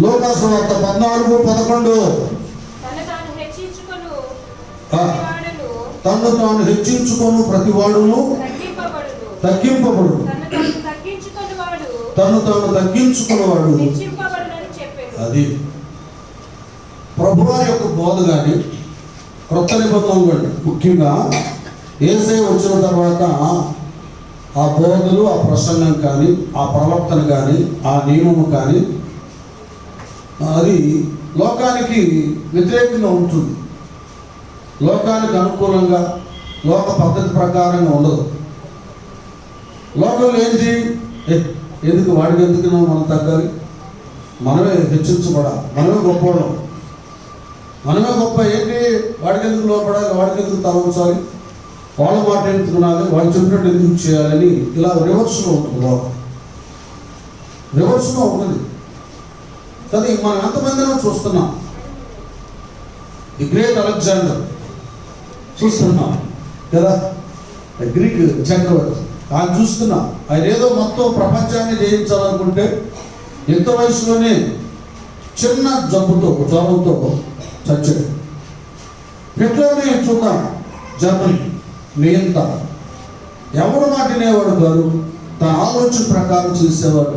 లూకా సువార్త 14:11 తను తాను హెచ్చించుకొను ప్రతివాడును తగ్గింపబడు, తను తాను తగ్గించుకున్నవాడు. అది ప్రభువారి యొక్క బోధ కానీ క్రొత్త నిబంధనలు కానీ ముఖ్యంగా యేసయ్య వచ్చిన తర్వాత ఆ బోధలు, ఆ ప్రసంగం కానీ, ఆ ప్రవర్తన కానీ, ఆ నియమము కానీ అది లోకానికి వ్యతిరేకంగా ఉంటుంది. లోకానికి అనుకూలంగా, లోక పద్ధతి ప్రకారంగా ఉండదు. లోకంలో ఏంటి, ఎందుకు వాడికి ఎందుకు మనం తగ్గాలి, మనమే హెచ్చించబడాలి, మనమే గొప్పవాళ్ళం, మనమే గొప్ప, ఏంటి వాడికి ఎందుకు లోపడాలి, వాడికి ఎందుకు తల ఉంచాలి, వాళ్ళ మాట ఎందుకు వినాలి, వాళ్ళు చెప్పినట్టు ఎందుకు చేయాలని ఇలా రివర్స్లో ఉంటుంది. లోకం రివర్స్లో ఉంటుంది కదా. మనం ఎంతమందినో చూస్తున్నాం. ది గ్రేట్ అలెగ్జాండర్ చూస్తున్నాం కదా, గ్రీక్ చక్రవర్తి, ఆయన చూస్తున్నాం. ఆయన ఏదో మొత్తం ప్రపంచాన్ని జయించాలనుకుంటే ఎంత వయసులోనే చిన్న జ్వరంతో చచ్చాడు. హిట్లర్ని చూద్దాం, జర్మనీ నియంత, ఎవడు మాటినేవాడు కాదు, తన ఆలోచన ప్రకారం చేసేవాడు.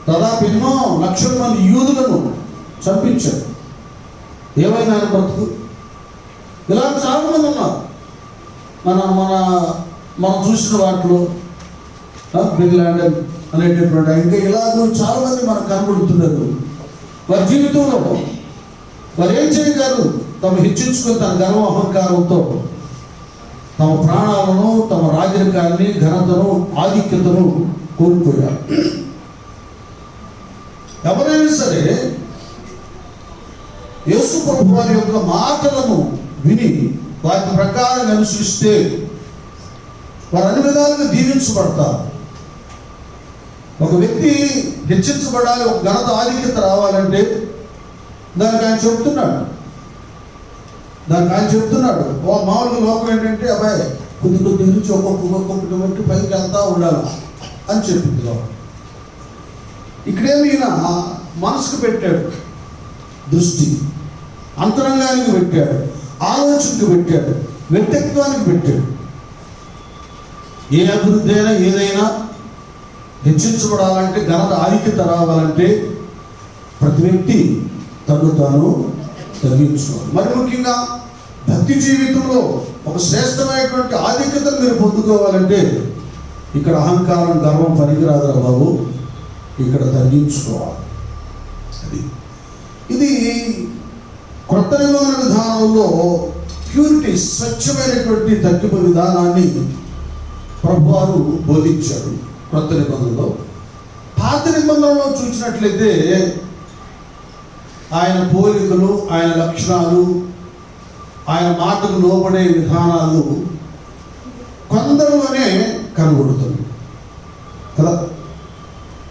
దాదాపు ఎన్నో లక్షల మంది యూదులను చంపించాడు. ఏమైనా ఆయన బ్రతుకు. ఇలా చాలామంది ఉన్నారు. మనం చూసిన వాటిలో బిల్ లాడెన్ అనేటటువంటి ఇంకా ఇలాగూ చాలామంది మనకు కనబడుతున్నారు. వారి జీవితంలో వారు ఏం చేయగలరు, తమ హెచ్చించుకొని తన గర్వ అహంకారంతో తమ ప్రాణాలను, తమ రాజరికాన్ని, ఘనతను, ఆధిక్యతను కోల్పోయారు. ఎవరైనా సరే యేసు ప్రభు వారి యొక్క మాటలను విని వాటి ప్రకారం అనుసరిస్తే వారు అన్ని విధాలుగా దీవించబడతారు. ఒక వ్యక్తి హెచ్చించబడాలి, ఒక ఘనత, ఆధిక్యత రావాలంటే దానికి ఆయన చెప్తున్నాడు. మామూలుగా లోకం ఏంటంటే, అబ్బాయి కొద్ది నుంచి ఒక్కొక్కటి పైకి వెళ్తా ఉండాలి అని చెప్పింది లోకం. ఇక్కడేమి ఈయన మనసుకు పెట్టాడు, దృష్టి అంతరంగానికి పెట్టాడు, ఆలోచనకు పెట్టాడు, వ్యక్తిత్వానికి పెట్టాడు. ఏ అభివృద్ధి అయినా, ఏదైనా హెచ్చించబడాలంటే, ఘనత, ఆధిక్యత రావాలంటే ప్రతి వ్యక్తి తను తాను తగ్గించుకోవాలి. మరి ముఖ్యంగా భక్తి జీవితంలో ఒక శ్రేష్టమైనటువంటి ఆధిక్యతను మీరు పొందుకోవాలంటే ఇక్కడ అహంకారం, గర్వం పనికిరాదురా బాబు, ఇక్కడ తగ్గించుకోవాలి. ఇది కొత్త నిబంధన విధానంలో ప్యూరిటీ, స్వచ్ఛమైనటువంటి తగ్గింపు విధానాన్ని ప్రభువారు బోధించారు కొత్త నిబంధనలో. పాత నిబంధనలో చూసినట్లయితే ఆయన పోలికలు, ఆయన లక్షణాలు, ఆయన మాటకు లోబడే విధానాలు కొందరిలోనే కనబడుతుంది కదా.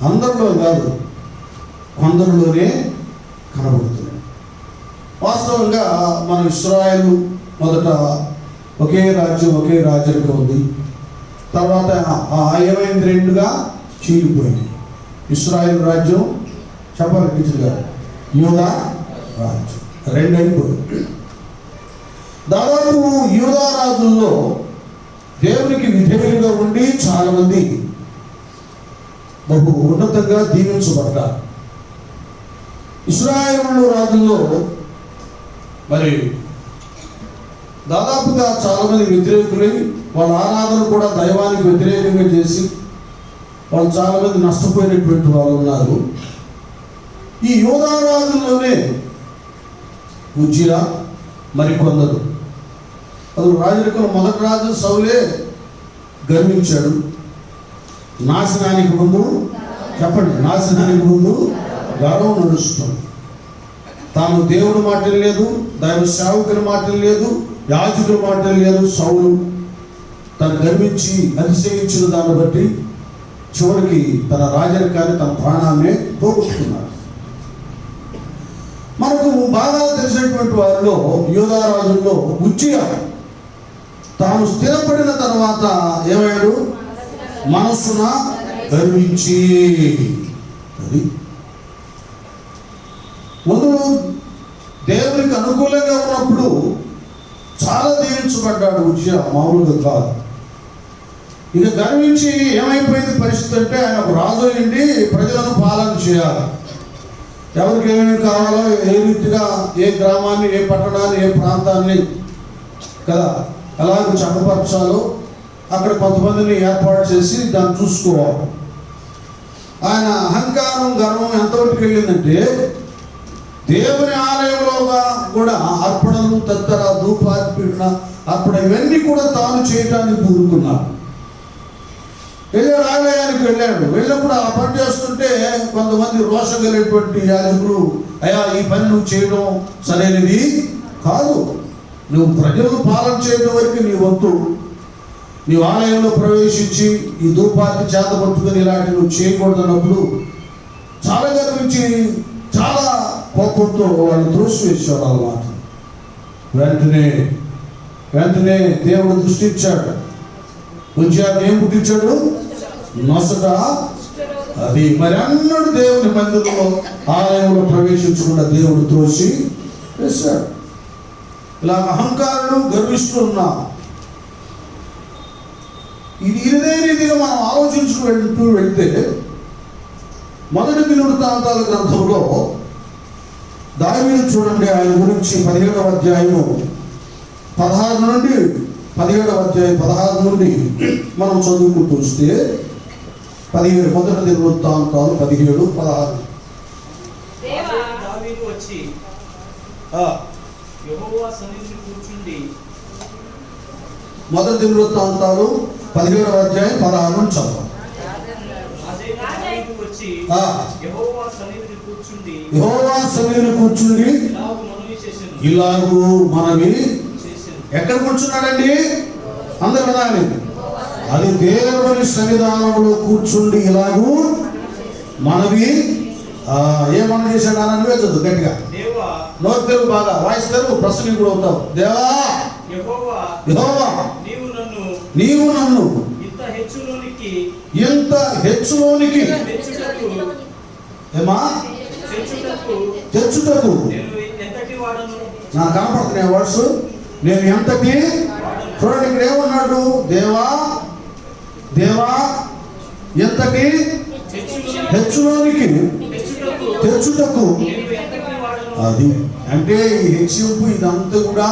అందరిలో కాదు, కొందరిలోనే కనబడుతుంది. వాస్తవంగా మన ఇశ్రాయేలు మొదట ఒకే రాజ్యం, ఒకే రాజ్యంగా ఉంది. తర్వాత ఏమైంది, రెండుగా చీలిపోయింది. ఇశ్రాయేలు రాజ్యం, చెప్పాలి టీచర్ గారు, యూదా రాజ్యం, రెండు అయిపోయింది. దాదాపు యూదా రాజుల్లో దేవునికి విధేయులుగా ఉండి చాలామంది బహు ఉన్నతంగా దీవించబడ్డారు. ఇశ్రాయేలు రాజుల్లో మరి దాదాపుగా చాలామంది వ్యతిరేకులై వాళ్ళ ఆరాధన కూడా దైవానికి వ్యతిరేకంగా చేసి వాళ్ళు చాలామంది నష్టపోయినటువంటి వాళ్ళు ఉన్నారు. ఈ యూదా రాజుల్లోనే ఉజ్జియా మరికొందరు. అసలు రాజరికంలో మొదటి రాజు సౌలే గర్వించాడు. నాశనానికి ముందు, చెప్పండి, నాశనానికి ముందు గర్వం నడుస్తుంది. తాను దేవుడి మాటలు లేదు, దైవ సేవకుని మాటలు లేదు, యాజకుల మాటలు లేదు. సౌలు తను గర్వించి అతిశయించిన దాన్ని బట్టి చివరికి తన రాజరికాన్ని, తన ప్రాణాన్ని పోగొట్టుకున్నాడు. మనకు బాగా తెలిసినటువంటి వారిలో యూదా రాజుల్లో ఉజ్జియా తాను స్థిరపడిన తర్వాత ఏమయ్యాడు, మనస్సున గర్వించి. అది దేవునికి అనుకూలంగా ఉన్నప్పుడు చాలా దీవించబడ్డాడు ఉజ్జియా, మామూలుగా కాదు. ఇక గర్వించి ఏమైపోయింది పరిస్థితి అంటే, ఆయన ఒక రాజు అయ్యింది, ప్రజలను పాలన చేయాలి. ఎవరికి ఏమేమి కావాలో, ఏ రీతిగా ఏ గ్రామాన్ని, ఏ పట్టణాన్ని, ఏ ప్రాంతాన్ని కదా అలాగే చక్కపరచాలో అక్కడ కొంతమందిని ఏర్పాటు చేసి దాన్ని చూసుకోవాలి. ఆయన అహంకారం, గర్వం ఎంతవరకు వెళ్ళిందంటే, దేవుని ఆలయంలోగా కూడా అర్పణలు, తదితర ధూపార్పణ, అర్పణ ఇవన్నీ కూడా తాను చేయటానికి పూనుకున్నాడు. వెళ్ళాడు, ఆలయానికి వెళ్ళినప్పుడు ఆ పని చేస్తుంటే కొంతమంది రోషం కలిగినటువంటి యాజకులు, అయ్యా ఈ పని నువ్వు చేయడం సరైనది కాదు, నువ్వు ప్రజలను పాలన చేయడం వరకు నీ వంతు, నీవు ఆలయంలో ప్రవేశించి ఈ ధూపాన్ని చేత పట్టుకుని ఇలాంటి నువ్వు చేయకూడదన్నప్పుడు చాలా గర్వించి చాలా కోపంతో వాళ్ళు త్రోసివేశారు అన్నమాట. వెంటనే దేవుడు దృష్టించాడు. ఉజ్జియాకు ఏం పుట్టించాడు? నొసట. అది మరి అన్నడు దేవుని మందిరంలో ఆలయంలో ప్రవేశించకుండా దేవుడు త్రోసి వేశాడు. ఇలా అహంకారులు గర్విస్తున్నా ఇదే రీతిగా మనం ఆలోచించుకుంటూ వెళ్తే, మొదటి దినవృత్తాంతాల గ్రంథంలో దావీదు చూడండి, ఆయన గురించి 17వ అధ్యాయము 16 నుండి 17వ అధ్యాయం 16 నుండి మనం చదువుకుంటూ వస్తే 17 మొదటి దినవృత్తాంతాలు 17, 16. మొదటి దినవృత్తాంతాలు 17వ అధ్యాయం 16 నుంచి చదవాలి. యెహోవా సన్నిధిని కూర్చుండి ఇలాగూ మనవి. ఎక్కడ కూర్చున్నాడండి? అందరు వినాలి. అది దేవుని సన్నిధానంలో కూర్చుండి ఇలాగూ మనవి. ఏ మనం చేశాడు అని అనిపించదు గట్టిగా, నోరు తెరువు, బాగా వాయిస్ తెరువు, ప్రసంగి కూడా అవుతావు. దేవా యెహోవా నీవు నన్ను ఇంత హెచ్చులోనికి ఏమా తెచ్చుటకు, నాకు కనపడుతున్నాయి వర్డ్స్, నేను ఎంతటి. చూడండి ఇక్కడ ఏమన్నాడు? దేవా ఎంతటి హెచ్చులోనికి తెచ్చుటకు. అది అంటే ఈ హెచ్చింపు ఇదంతా కూడా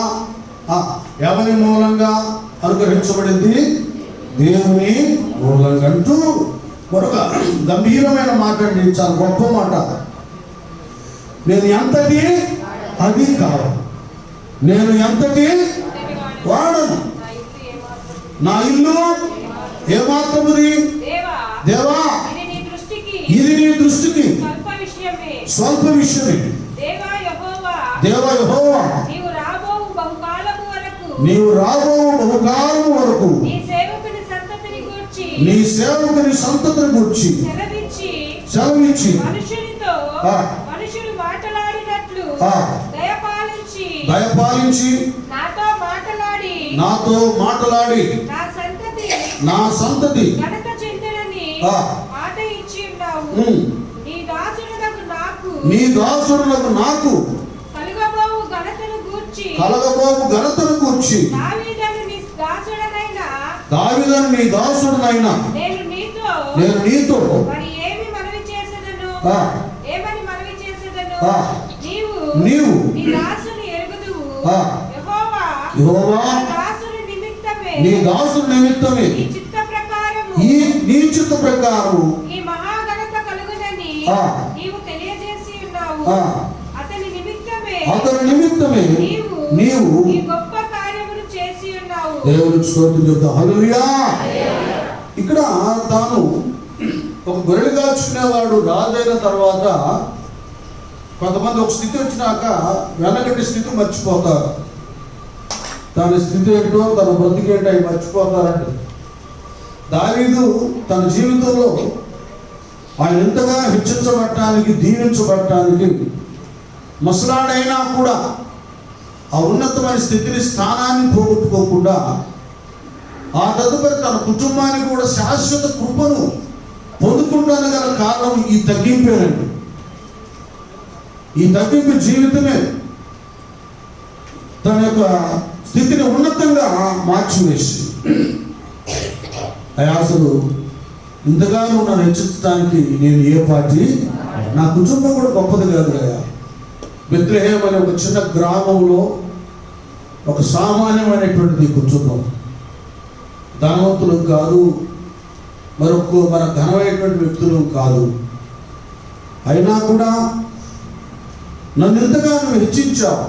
ఎవరి మూలంగా అనుగ్రహించబడింది? దేవుని మూలంగా అంటూ మరొక గంభీరమైన మాట అండి, చాలా గొప్ప మాట. నేను ఎంతటి అది కావాలి, నేను ఎంతటి వాడను, నా ఇల్లు ఏమాత్రముది. దేవా ఇది నీ దృష్టికి స్వల్ప విషయమే. దేవా యెహోవా నీవు రాబో బహుకాలము వరకు నీ సేవకుని సంతతిని గూర్చి సెలవిచ్చి దయపాలించి నాతో మాట్లాడి నా సంతతి నీ దాసుడులకు నాకు కలగబోవు ఘనతను గూర్చి దావీదును నీ దాసుడనైనా నేను నీతో నీవు యెహోవా నీ దాసుని నిమిత్తమే ఈ నీ చిత్త ప్రకారము అతని నిమిత్తమే నీవు దేవునికి స్తోత్రం చెప్తాం. హల్లెలూయా. ఇక్కడ తాను ఒక గొర్రెలు కాచుకునేవాడు రాజైన తర్వాత కొంతమంది ఒక స్థితి వచ్చినాక వెనకటి స్థితి మర్చిపోతారు. తన స్థితి ఏంటో, తన బ్రతికేంటో అవి మర్చిపోతారంట. దావీదు తన జీవితంలో ఆయన ఎంతగా హెచ్చించబడటానికి, దీవించబడటానికి ముసలాడైనా కూడా ఆ ఉన్నతమైన స్థితిని, స్థానాన్ని పోగొట్టుకోకుండా ఆ తదుపరి తన కుటుంబానికి కూడా శాశ్వత కృపను పొందుకుంటాను గల కారణం ఈ తగ్గింపేనండి. ఈ తగ్గింపు జీవితమే. తన యొక్క స్థితిని ఉన్నతంగా మార్చివేసి, అయ్యా అసలు ఇంతగానో నన్ను హెచ్చించడానికి నేను ఏ పార్టీ, నా కుటుంబం కూడా గొప్పది కాదు కదా. బెత్లెహేం అనే ఒక చిన్న గ్రామంలో ఒక సామాన్యమైనటువంటి కుటుంబం, ధనవంతులు కాదు, మన ఘనమైనటువంటి వ్యక్తులు కాదు. అయినా కూడా నన్ను ఎంతగానో హెచ్చించావు,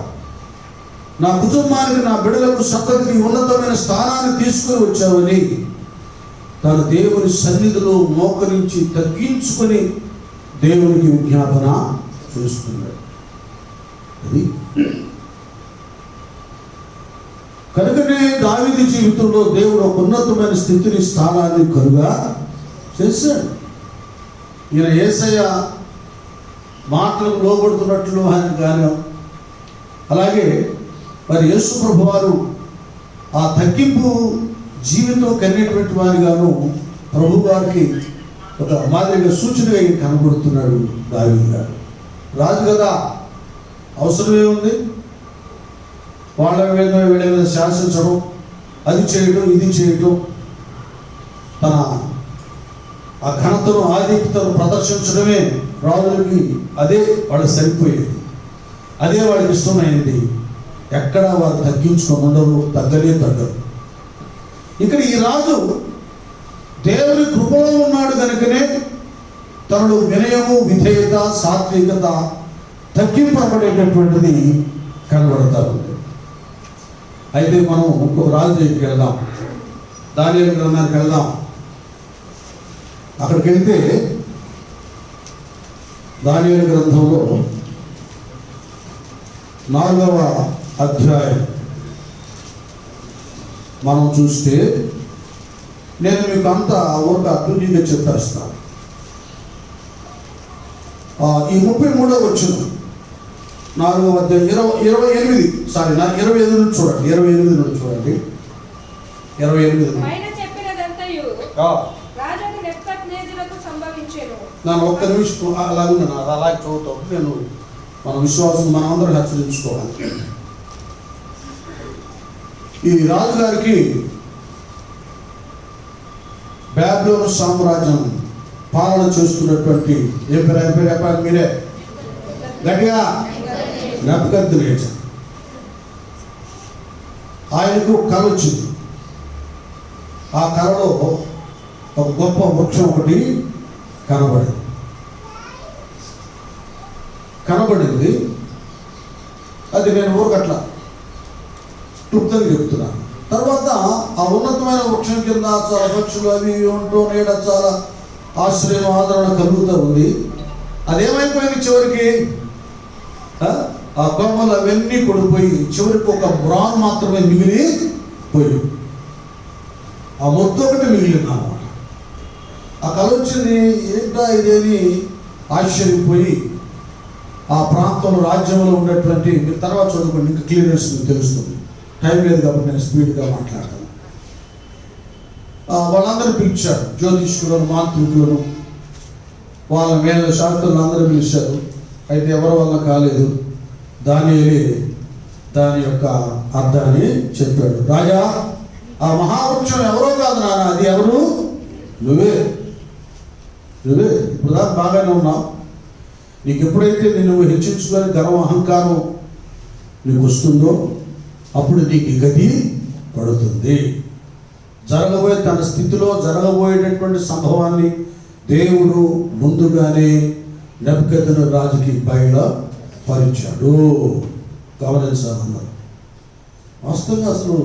నా కుటుంబానికి, నా బిడ్డలకు, సంతతికి ఉన్నతమైన స్థానాన్ని తీసుకుని వచ్చావని తన దేవుని సన్నిధిలో మోకరించి తగ్గించుకొని దేవునికి విజ్ఞాపన చేస్తున్నాడు. అది కనుకనే దావీదు జీవితంలో దేవుడు ఒక ఉన్నతమైన స్థితిని, స్థానాన్ని కలుగా చేశాడు. ఈయన యేసయ్య మాటలకు లోబడుతున్నట్లు ఆయన గాను, అలాగే మరి యేసు ప్రభు వారు ఆ తగ్గింపు జీవితం కలిగినటువంటి వారిగాను ప్రభు వారికి ఒక మాదిరిగా సూచనగా కనబడుతున్నాడు దావీదు గారు. రాజు కదా, అవసరమే ఉంది. వాళ్ళ మీద వీళ్ళ మీద శాసించడం, అది చేయడం, ఇది చేయడం, తన ఆ ఘనతను, ఆధిక్యతను ప్రదర్శించడమే రాజులకి అదే వాళ్ళకి సరిపోయేది, అదే వాళ్ళకి ఇష్టమైంది. ఎక్కడా వారు తగ్గించుకొని ఉండరు, తగ్గరు. ఇక్కడ ఈ రాజు దేవుని కృపలో ఉన్నాడు కనుకనే తనడు వినయము, విధేయత, సాత్వికత, తగ్గింపబడేటటువంటిది కనబడతా ఉంది. అయితే మనం ఇంకొక రాజు దగ్గరికి వెళ్దాం, దానియేలు గ్రంథానికి వెళ్దాం. అక్కడికి వెళ్తే దానియేలు గ్రంథంలో 4వ అధ్యాయం మనం చూస్తే, నేను మీకు అంతా ఒక అద్భుతంగా చెప్పేస్తాను. ఈ 33వ వచనం 4వ అధ్యాయం 28 నుంచి చూడండి. 28 నుండి చూడండి. 28 నన్ను ఒక్క నిమిషం అలాగే చదువుతాం. నేను మన విశ్వాసం మనందరం హెచ్చరించుకోవాలి. ఈ రాజుగారికి బాబిలోను సామ్రాజ్యం పాలన చేస్తున్నటువంటి ఏ పేరు మీరే గట్టిగా, నెబుకద్నెజర్. ఆయనకు కళ వచ్చింది. ఆ కళలో ఒక గొప్ప వృక్షం ఒకటి కనబడింది. అది నేను ఊరకట్లా క్లుప్తంగా చెప్తున్నాను. తర్వాత ఆ ఉన్నతమైన వృక్షం కింద చాలా పక్షులు అవి ఉంటూ నీడ చాలా ఆశ్రయం, ఆదరణ కలుగుతూ ఉంది. అదేమైపోయింది, చివరికి ఆ కొమ్మలు అవన్నీ కొడిపోయి చివరికి ఒక బ్రాన్ మాత్రమే మిగిలిపోయి, ఆ మొత్తం ఒకటి మిగిలింది అన్నమాట. ఆ కళ వచ్చింది, ఏంటా ఇదేని ఆశ్చర్యపోయి ఆ ప్రాంతంలో, రాజ్యంలో ఉన్నటువంటి, మీరు తర్వాత చదువుకోండి, ఇంకా క్లియరెన్స్ మీకు తెలుస్తుంది. టైం లేదు కాబట్టి నేను స్పీడ్గా మాట్లాడతాను. వాళ్ళందరూ పిలిచారు, జ్యోతిష్కులను, మాంత్రికులను, వాళ్ళ మీద శాస్త్రులను అందరూ పిలిచారు. అయితే ఎవరి వల్ల కాలేదు. దానియేలే దాని యొక్క అర్థాన్ని చెప్పాడు. రాజా, ఆ మహావృక్షం ఎవరో కాదు నాన్న, అది ఎవరు? నువ్వే. ఇప్పుడు దాకా బాగానే ఉన్నావు. నీకు ఎప్పుడైతే నువ్వు హెచ్చించుకొని గర్వం, అహంకారం నీకు వస్తుందో అప్పుడు నీకు గతి పడుతుంది. జరగబోయే తన స్థితిలో జరగబోయేటటువంటి సంభవాన్ని దేవుడు ముందుగానే నెబుకద్నెజరు రాజుకి బయలుపరిచాడు. గమనించాలన్నారు. వాస్తవంగా అసలు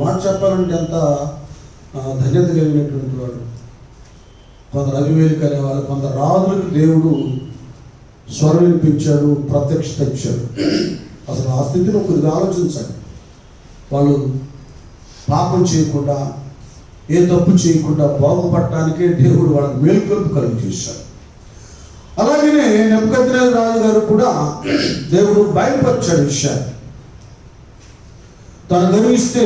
మాట చెప్పాలంటే ఎంత ధన్యత కలిగినటువంటి వాడు. కొందరు అవివేలిక అనేవాళ్ళు, కొందరు రాజులకు దేవుడు స్వరం వినిపించాడు, ప్రత్యక్షత ఇచ్చాడు. అసలు ఆ స్థితిలో కొద్దిగా ఆలోచించండి. వాళ్ళు పాపం చేయకుండా, ఏ తప్పు చేయకుండా బాగుపడటానికే దేవుడు వాళ్ళకి మేలుకొలుపు కలుగు చేశాడు. అలాగనే నెబుకద్నెజరు రాజు గారు కూడా దేవుడు బయలుపరిచాడు విషయాన్ని. తను గర్విస్తే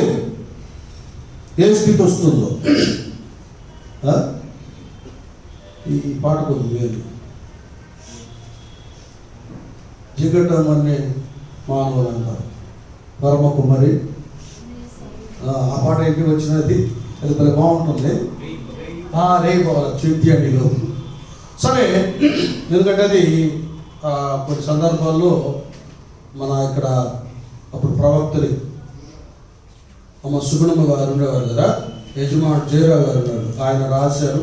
ఏ స్థితి వస్తుందో. ఈ పాట కొద్ది వేరు. జిగటమనే మానవులు అంటారు. పరమ కుమారి. ఆ పాట ఇంటికి వచ్చినది, అది భలే బాగుంటుంది. రేపు చూపించండిలో. సరే, ఎందుకంటే అది కొన్ని సందర్భాల్లో మన ఇక్కడ అప్పుడు ప్రవక్తలు అమ్మ సుగుణమ్మ గారు ఉండేవారు కదా, యజమాని జయరావు గారు ఉన్నారు, ఆయన రాశారు.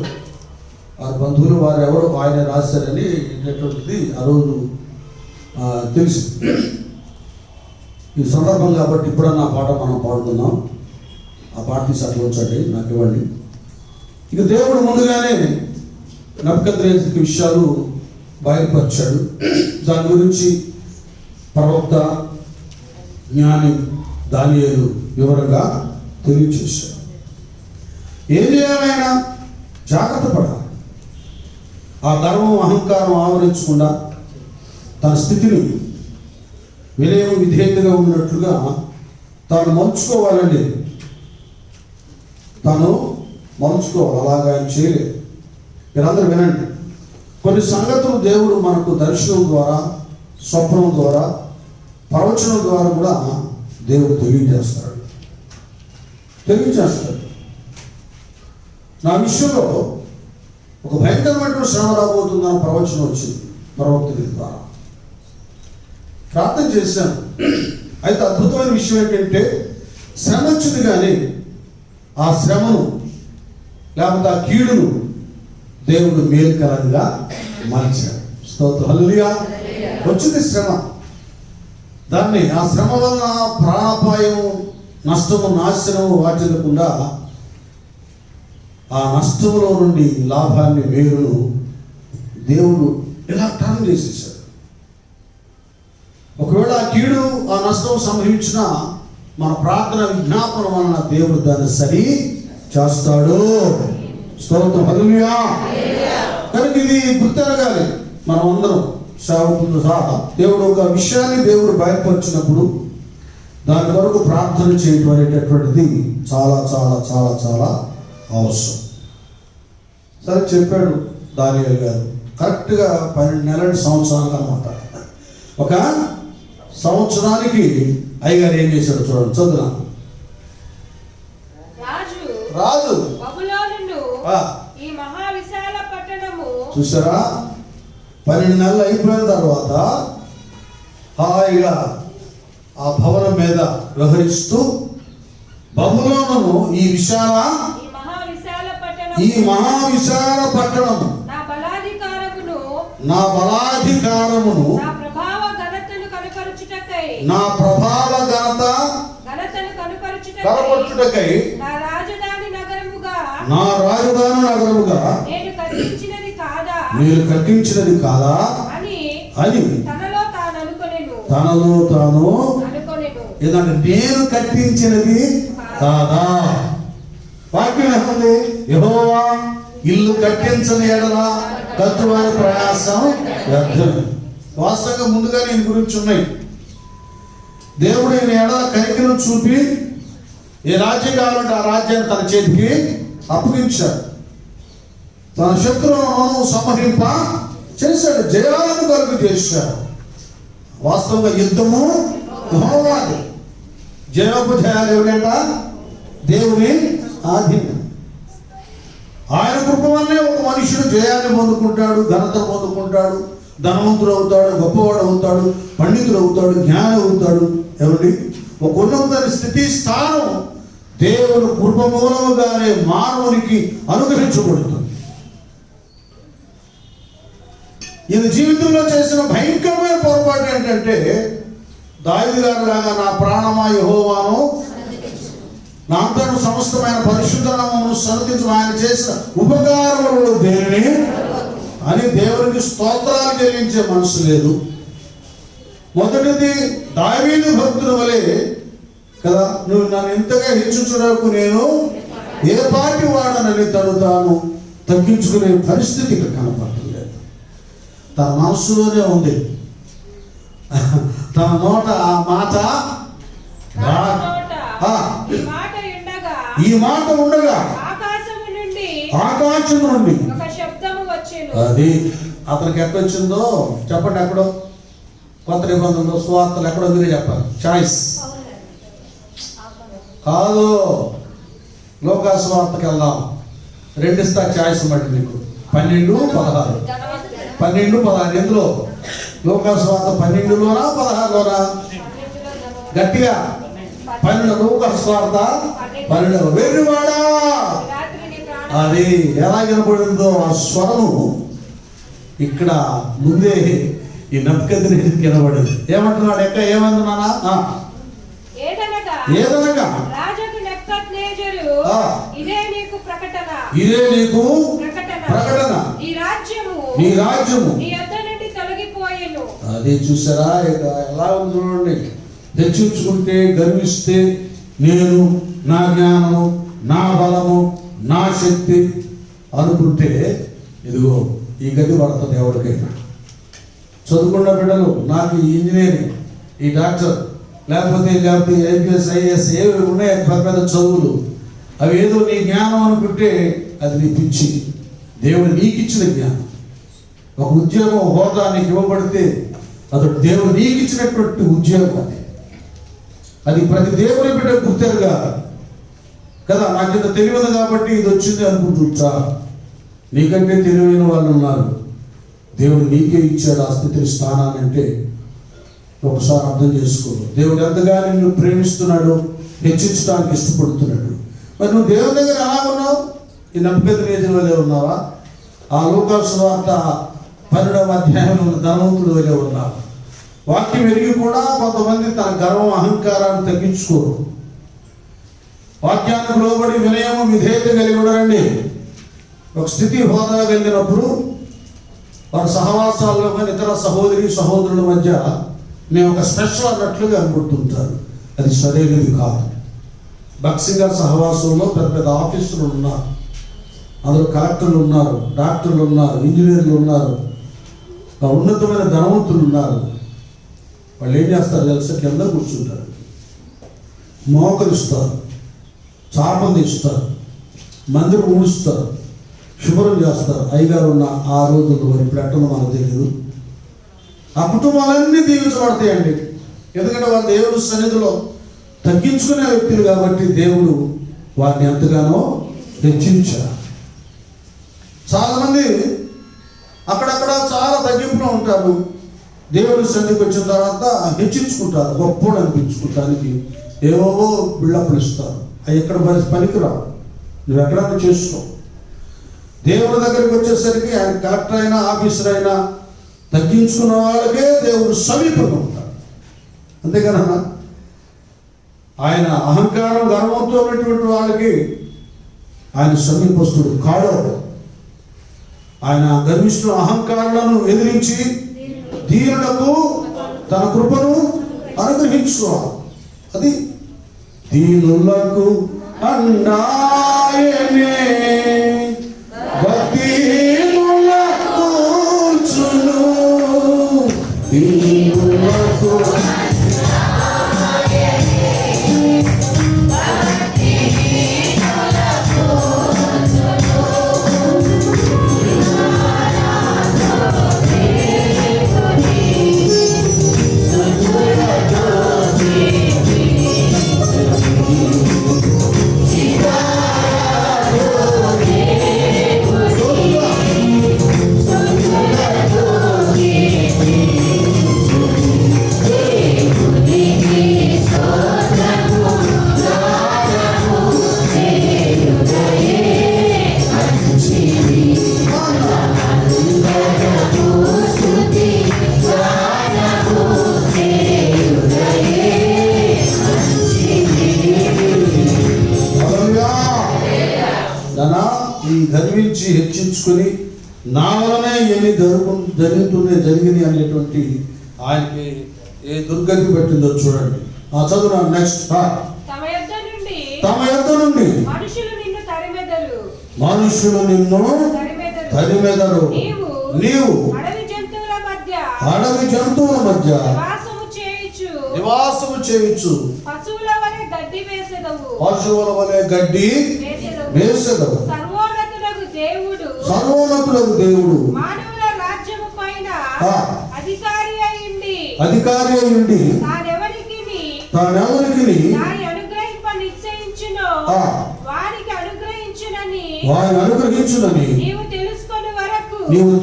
వారి బంధువులు వారు ఎవరు ఆయన రాశారని అనేటువంటిది ఆ రోజు తెలుసు. ఈ సందర్భం కాబట్టి ఇప్పుడన్నా ఆ పాట మనం పాడుతున్నాం. ఆ పాట తీసి అట్లా వచ్చండి, నాకు ఇవ్వండి. ఇక దేవుడు ముందుగానే నెబుకద్నెజరుకి విషయాలు బయలుపరిచాడు. దాని గురించి ప్రవక్త జ్ఞాని దానియేలు వివరంగా తెలియచేశాడు. ఏం చేయాలైనా జాగ్రత్త పడాలి. ఆ గర్వం అహంకారం ఆవరించకుండా తన స్థితిని వినయం విధేయతగా ఉన్నట్లుగా తాను మలుచుకోవాలండి. తాను మలుచుకోవాలి. అలాగా ఆయన చేయలేదు. మీరందరూ వినండి. కొన్ని సంగతులు దేవుడు మనకు దర్శనం ద్వారా, స్వప్నం ద్వారా, ప్రవచనం ద్వారా కూడా దేవుడు తెలియజేస్తాడు. నా విషయంలో ఒక భయంకరమైన శ్రమ రాబోతుందని ప్రవచనం వచ్చింది ప్రవక్తుల ద్వారా. ప్రార్థన చేశాను. అయితే అద్భుతమైన విషయం ఏంటంటే, శ్రమ వచ్చింది కానీ ఆ శ్రమను లేకపోతే ఆ కీడును దేవుడు మేలుకరంగా మార్చాడు. స్తోత్రం, హల్లెలూయా. వచ్చింది శ్రమ. దాన్ని ఆ శ్రమ వలన ప్రాణాపాయము, నష్టము, నాశనము వాటిల్లకుండా ఆ నష్టంలో నుండి లాభాన్ని, మేలును దేవుడు ఇలా టర్న్ చేసేసాడు. ఒకవేళ ఆ కీడు, ఆ నష్టం సంభవించినా మన ప్రార్థన విజ్ఞాపన వలన దేవుడు దాన్ని సరి చేస్తాడు. స్తోత్రం, హల్లెలూయా. కనుక ఇది గుర్తెరగాలి. మనం అందరం సేవకులతో సహా దేవుడు ఒక విషయాన్ని దేవుడు బయలుపరిచినప్పుడు దాని కొరకు ప్రార్థన చేయటం అనేటటువంటిది చాలా చాలా చాలా చాలా అవసరం. సరే, చెప్పాడు దానియేలు గారు. కరెక్ట్గా 12 నెలల సంవత్సరాలు అనమాట. ఒక సంవత్సరానికి అయ్యగారు ఏం చేశాడు చూడండి, చదువునా. రాజు చూసారా, 12 నెలలు అయిపోయిన తర్వాత హాయిగా ఆ భవనం మీద వ్యవహరిస్తూ బబులోనును, ఈ మహావిశాల పట్టణము, నా బలాధికారమును, నా ప్రభావ ఘనతను కనపరచుటకై నా రాజధాని నగరముగా మీరు కట్టించినది కాదా అని తనలో తాను ఏదంటే, నేను కట్టించినది కాదా. వాక్యం ఏముంది? యెహోవా ఇల్లు కట్టించని ఎడల కట్టువారి ప్రయాసం వ్యర్థమే. వాస్తవంగా ముందుగా దీని గురించి ఉన్నాయి. దేవుడు ఈయన ఎడల కనికరం చూపి ఏ రాజ్యం కావాలంటే ఆ రాజ్యాన్ని తన చేతికి అప్పగించాడు. తన శత్రువులను సంహరింప చేశాడు, జయాలను కలుగు చేశాడు. వాస్తవంగా యుద్ధము యెహోవాది, జయోపజయాలు ఎవరంట? దేవుని ఆధీనం. ఆయన కృప వల్లే ఒక మనుషుడు జయాన్ని పొందుకుంటాడు, ఘనతను పొందుకుంటాడు, ధనవంతుడు అవుతాడు, గొప్పవాడు అవుతాడు, పండితుడు అవుతాడు, జ్ఞాని అవుతాడు. ఎవరి ఒక ఉన్నత స్థితి, స్థానం దేవుని కృప మూలముగానే మానవునికి అనుగ్రహించబడుతుంది. ఈయన జీవితంలో చేసిన భయంకరమైన పొరపాటు ఏంటంటే, దావీదు గారి లాగా నా ప్రాణమా యెహోవాను, నా అంతరం సమస్తమైన పరిశుద్ధ నామమును సన్నతించు, ఆయన చేసిన ఉపకారములు దేనిని అని దేవునికి స్తోత్రాలు చెల్లించే మనసు లేదు. మొదటిది, దావీదు భక్తుల వలె కదా, నువ్వు నన్ను ఇంతగా హెచ్చుచుటకు నేను ఏ పాటి వాడనని తను తాను తగ్గించుకునే పరిస్థితి ఇక్కడ కనపడలేదు. తన మనసులోనే ఉంది. తన నోట ఆ మాట, ఈ మాట ఉండగా ఆకాశము నుండి అది అతనికి ఎక్కడొచ్చిందో చెప్పండి. ఎక్కడో కొత్త నిబంధనలో సువార్తలు ఎక్కడో మీరే చెప్పాలి. చాయిస్ కాదు, లోకాసు వార్తకి వెళ్దాం. 2 ఇస్తా ఛాయిస్ బట్టి నీకు 12-16. 12-16 ఎందులో? లోకాసు వార్త 12లోనా 16లోనా? గట్టిగా 12. లోకాసు వార్త 12. వెర్రివాడా, అది ఎలా వినపడిందో ఆ స్వరము ఇక్కడ ముందే ఈ నెబుకద్నెజరుకి వినబడింది. ఏమంటున్నాడు? ఏమంటున్నానా? ఏదనగా ఇదే నీకు ప్రకటన, నీ రాజ్యము నీ యొద్ద నుండి తొలగిపోయెను. అదే చూసారా ఎలా ఉంది చూడండి. హెచ్చించుకుంటే, గర్విస్తే, నేను, నా జ్ఞానము, నా బలము, నా శక్తి అనుకుంటే ఇదిగో ఈ గది పడుతుంది. ఎవరికైనా చదువుకున్న బిడ్డలు, నాకు ఈ ఇంజనీరింగ్, ఈ డాక్టర్, లేకపోతే ఐపీఎస్, ఐఏఎస్ ఏవి ఉన్నాయి పెద్ద చదువులు, అవి ఏదో నీ జ్ఞానం అనుకుంటే అది నీ పిచ్చి. దేవుడు నీకు ఇచ్చిన జ్ఞానం. ఒక ఉద్యోగం, హోదా నీకు ఇవ్వబడితే అది దేవుడు నీకు ఇచ్చినటువంటి ఉద్యోగం. అది ప్రతి దేవుని బిడ్డ గుర్తెరుగా కదా. నాకు ఇంత తెలియదు కాబట్టి ఇది వచ్చింది అనుకుంటుంటా. నీకంటే తెలివైన వాళ్ళు ఉన్నారు. దేవుడు నీకే ఇచ్చాడు ఆ స్థితిని, స్థానాన్ని. అంటే ఒకసారి అర్థం చేసుకో. దేవుడు ఎంతగా నిన్ను ప్రేమిస్తున్నాడు, హెచ్చించడానికి ఇష్టపడుతున్నాడు. మరి నువ్వు దేవుని దగ్గర ఎలా ఉన్నావు? ఈ నెబుకద్నెజరు వలె ఉన్నావా? ఆ లోకాసు వార్త 12వ అధ్యాయంలో ఉన్న ధనవంతుడు వలె ఉన్నావా? వాక్యం ఎరిగి కూడా కొంతమంది తన గర్వం, అహంకారాన్ని తగ్గించుకోరు. వాక్యానికి లోబడి వినయము, విధేయత కలిగి ఉండరండి. ఒక స్థితి, హోదా కలిగినప్పుడు వారి సహవాసాల్లో కానీ ఇతర సహోదరుల మధ్య మేము ఒక స్పెషల్ అన్నట్లుగా అనుకుంటుంటారు. అది సరైనది కాదు. బక్సింగర్ సహవాసంలో పెద్ద పెద్ద ఆఫీసులు ఉన్నారు. అందులో కలెక్టర్లు ఉన్నారు, డాక్టర్లు ఉన్నారు, ఇంజనీర్లు ఉన్నారు, ఉన్నతమైన ధనవంతులు ఉన్నారు. వాళ్ళు ఏం చేస్తారు తెలుసా? కింద కూర్చుంటారు, మోకరిస్తారు, చాపం తీస్తారు, మందిరం ఊడుస్తారు, శుభ్రం చేస్తారు. అయ్యగారు ఉన్న ఆ రోజుల్లో మరి ఇప్పుడు ఎట్టనో మనకు తెలియదు. ఆ కుటుంబాలన్నీ దీవించబడతాయండి. ఎందుకంటే వాళ్ళు దేవుడు సన్నిధిలో తగ్గించుకునే వ్యక్తులు కాబట్టి దేవుడు వారిని ఎంతగానో హెచ్చించారు. చాలామంది అక్కడక్కడ చాలా తగ్గింపులో ఉంటారు. దేవుడి సన్నిధికి వచ్చిన తర్వాత హెచ్చించుకుంటారు, గొప్పడు అనిపించుకుంటానికి ఏవో బిళ్ళప్పులు ఇస్తారు. అవి ఎక్కడ పనికిరావు. నువ్వు ఎక్కడన్నా చేసుకో. దేవుడి దగ్గరికి వచ్చేసరికి ఆయన కలెక్టర్ అయినా, ఆఫీసర్ అయినా తగ్గించుకున్న వాళ్ళకే దేవుడు సమీపంగా ఉంటాడు. అంతేకానన్నా ఆయన అహంకారం, గర్వంతో ఉన్నటువంటి వాళ్ళకి ఆయన సమీపస్తుడు కాడో. ఆయన గర్విష్ఠుల అహంకారాలను ఎదిరించి దీనులకు తన కృపను అనుగ్రహించుకోవాలి. అది దీనులకు అండాయనే భక్తిహీనులకు చూను, దీనులకు గర్వించి హెచ్చించుకొని నా వలనే ఎన్ని జరిగింది అనేటువంటి ఆయనకి ఏ దుర్గతి పెట్టిందో చూడండి. ఆ చదువు నెక్స్ట్. తమ యొద్ద నుండి మనుషులు నిన్ను తరిమెదరు, నీవు అడవి జంతువుల మధ్య నివాసము చేయించు, పశువుల వలె గడ్డి వేసెదవు. సర్వోన్నతులకు దేవుడు మానవుల రాజ్యము పైన అధికారి అయ్యుండి తానెవరికి దాని అనుగ్రహింప ఆ, వారికి అనుగ్రహించునని నీవు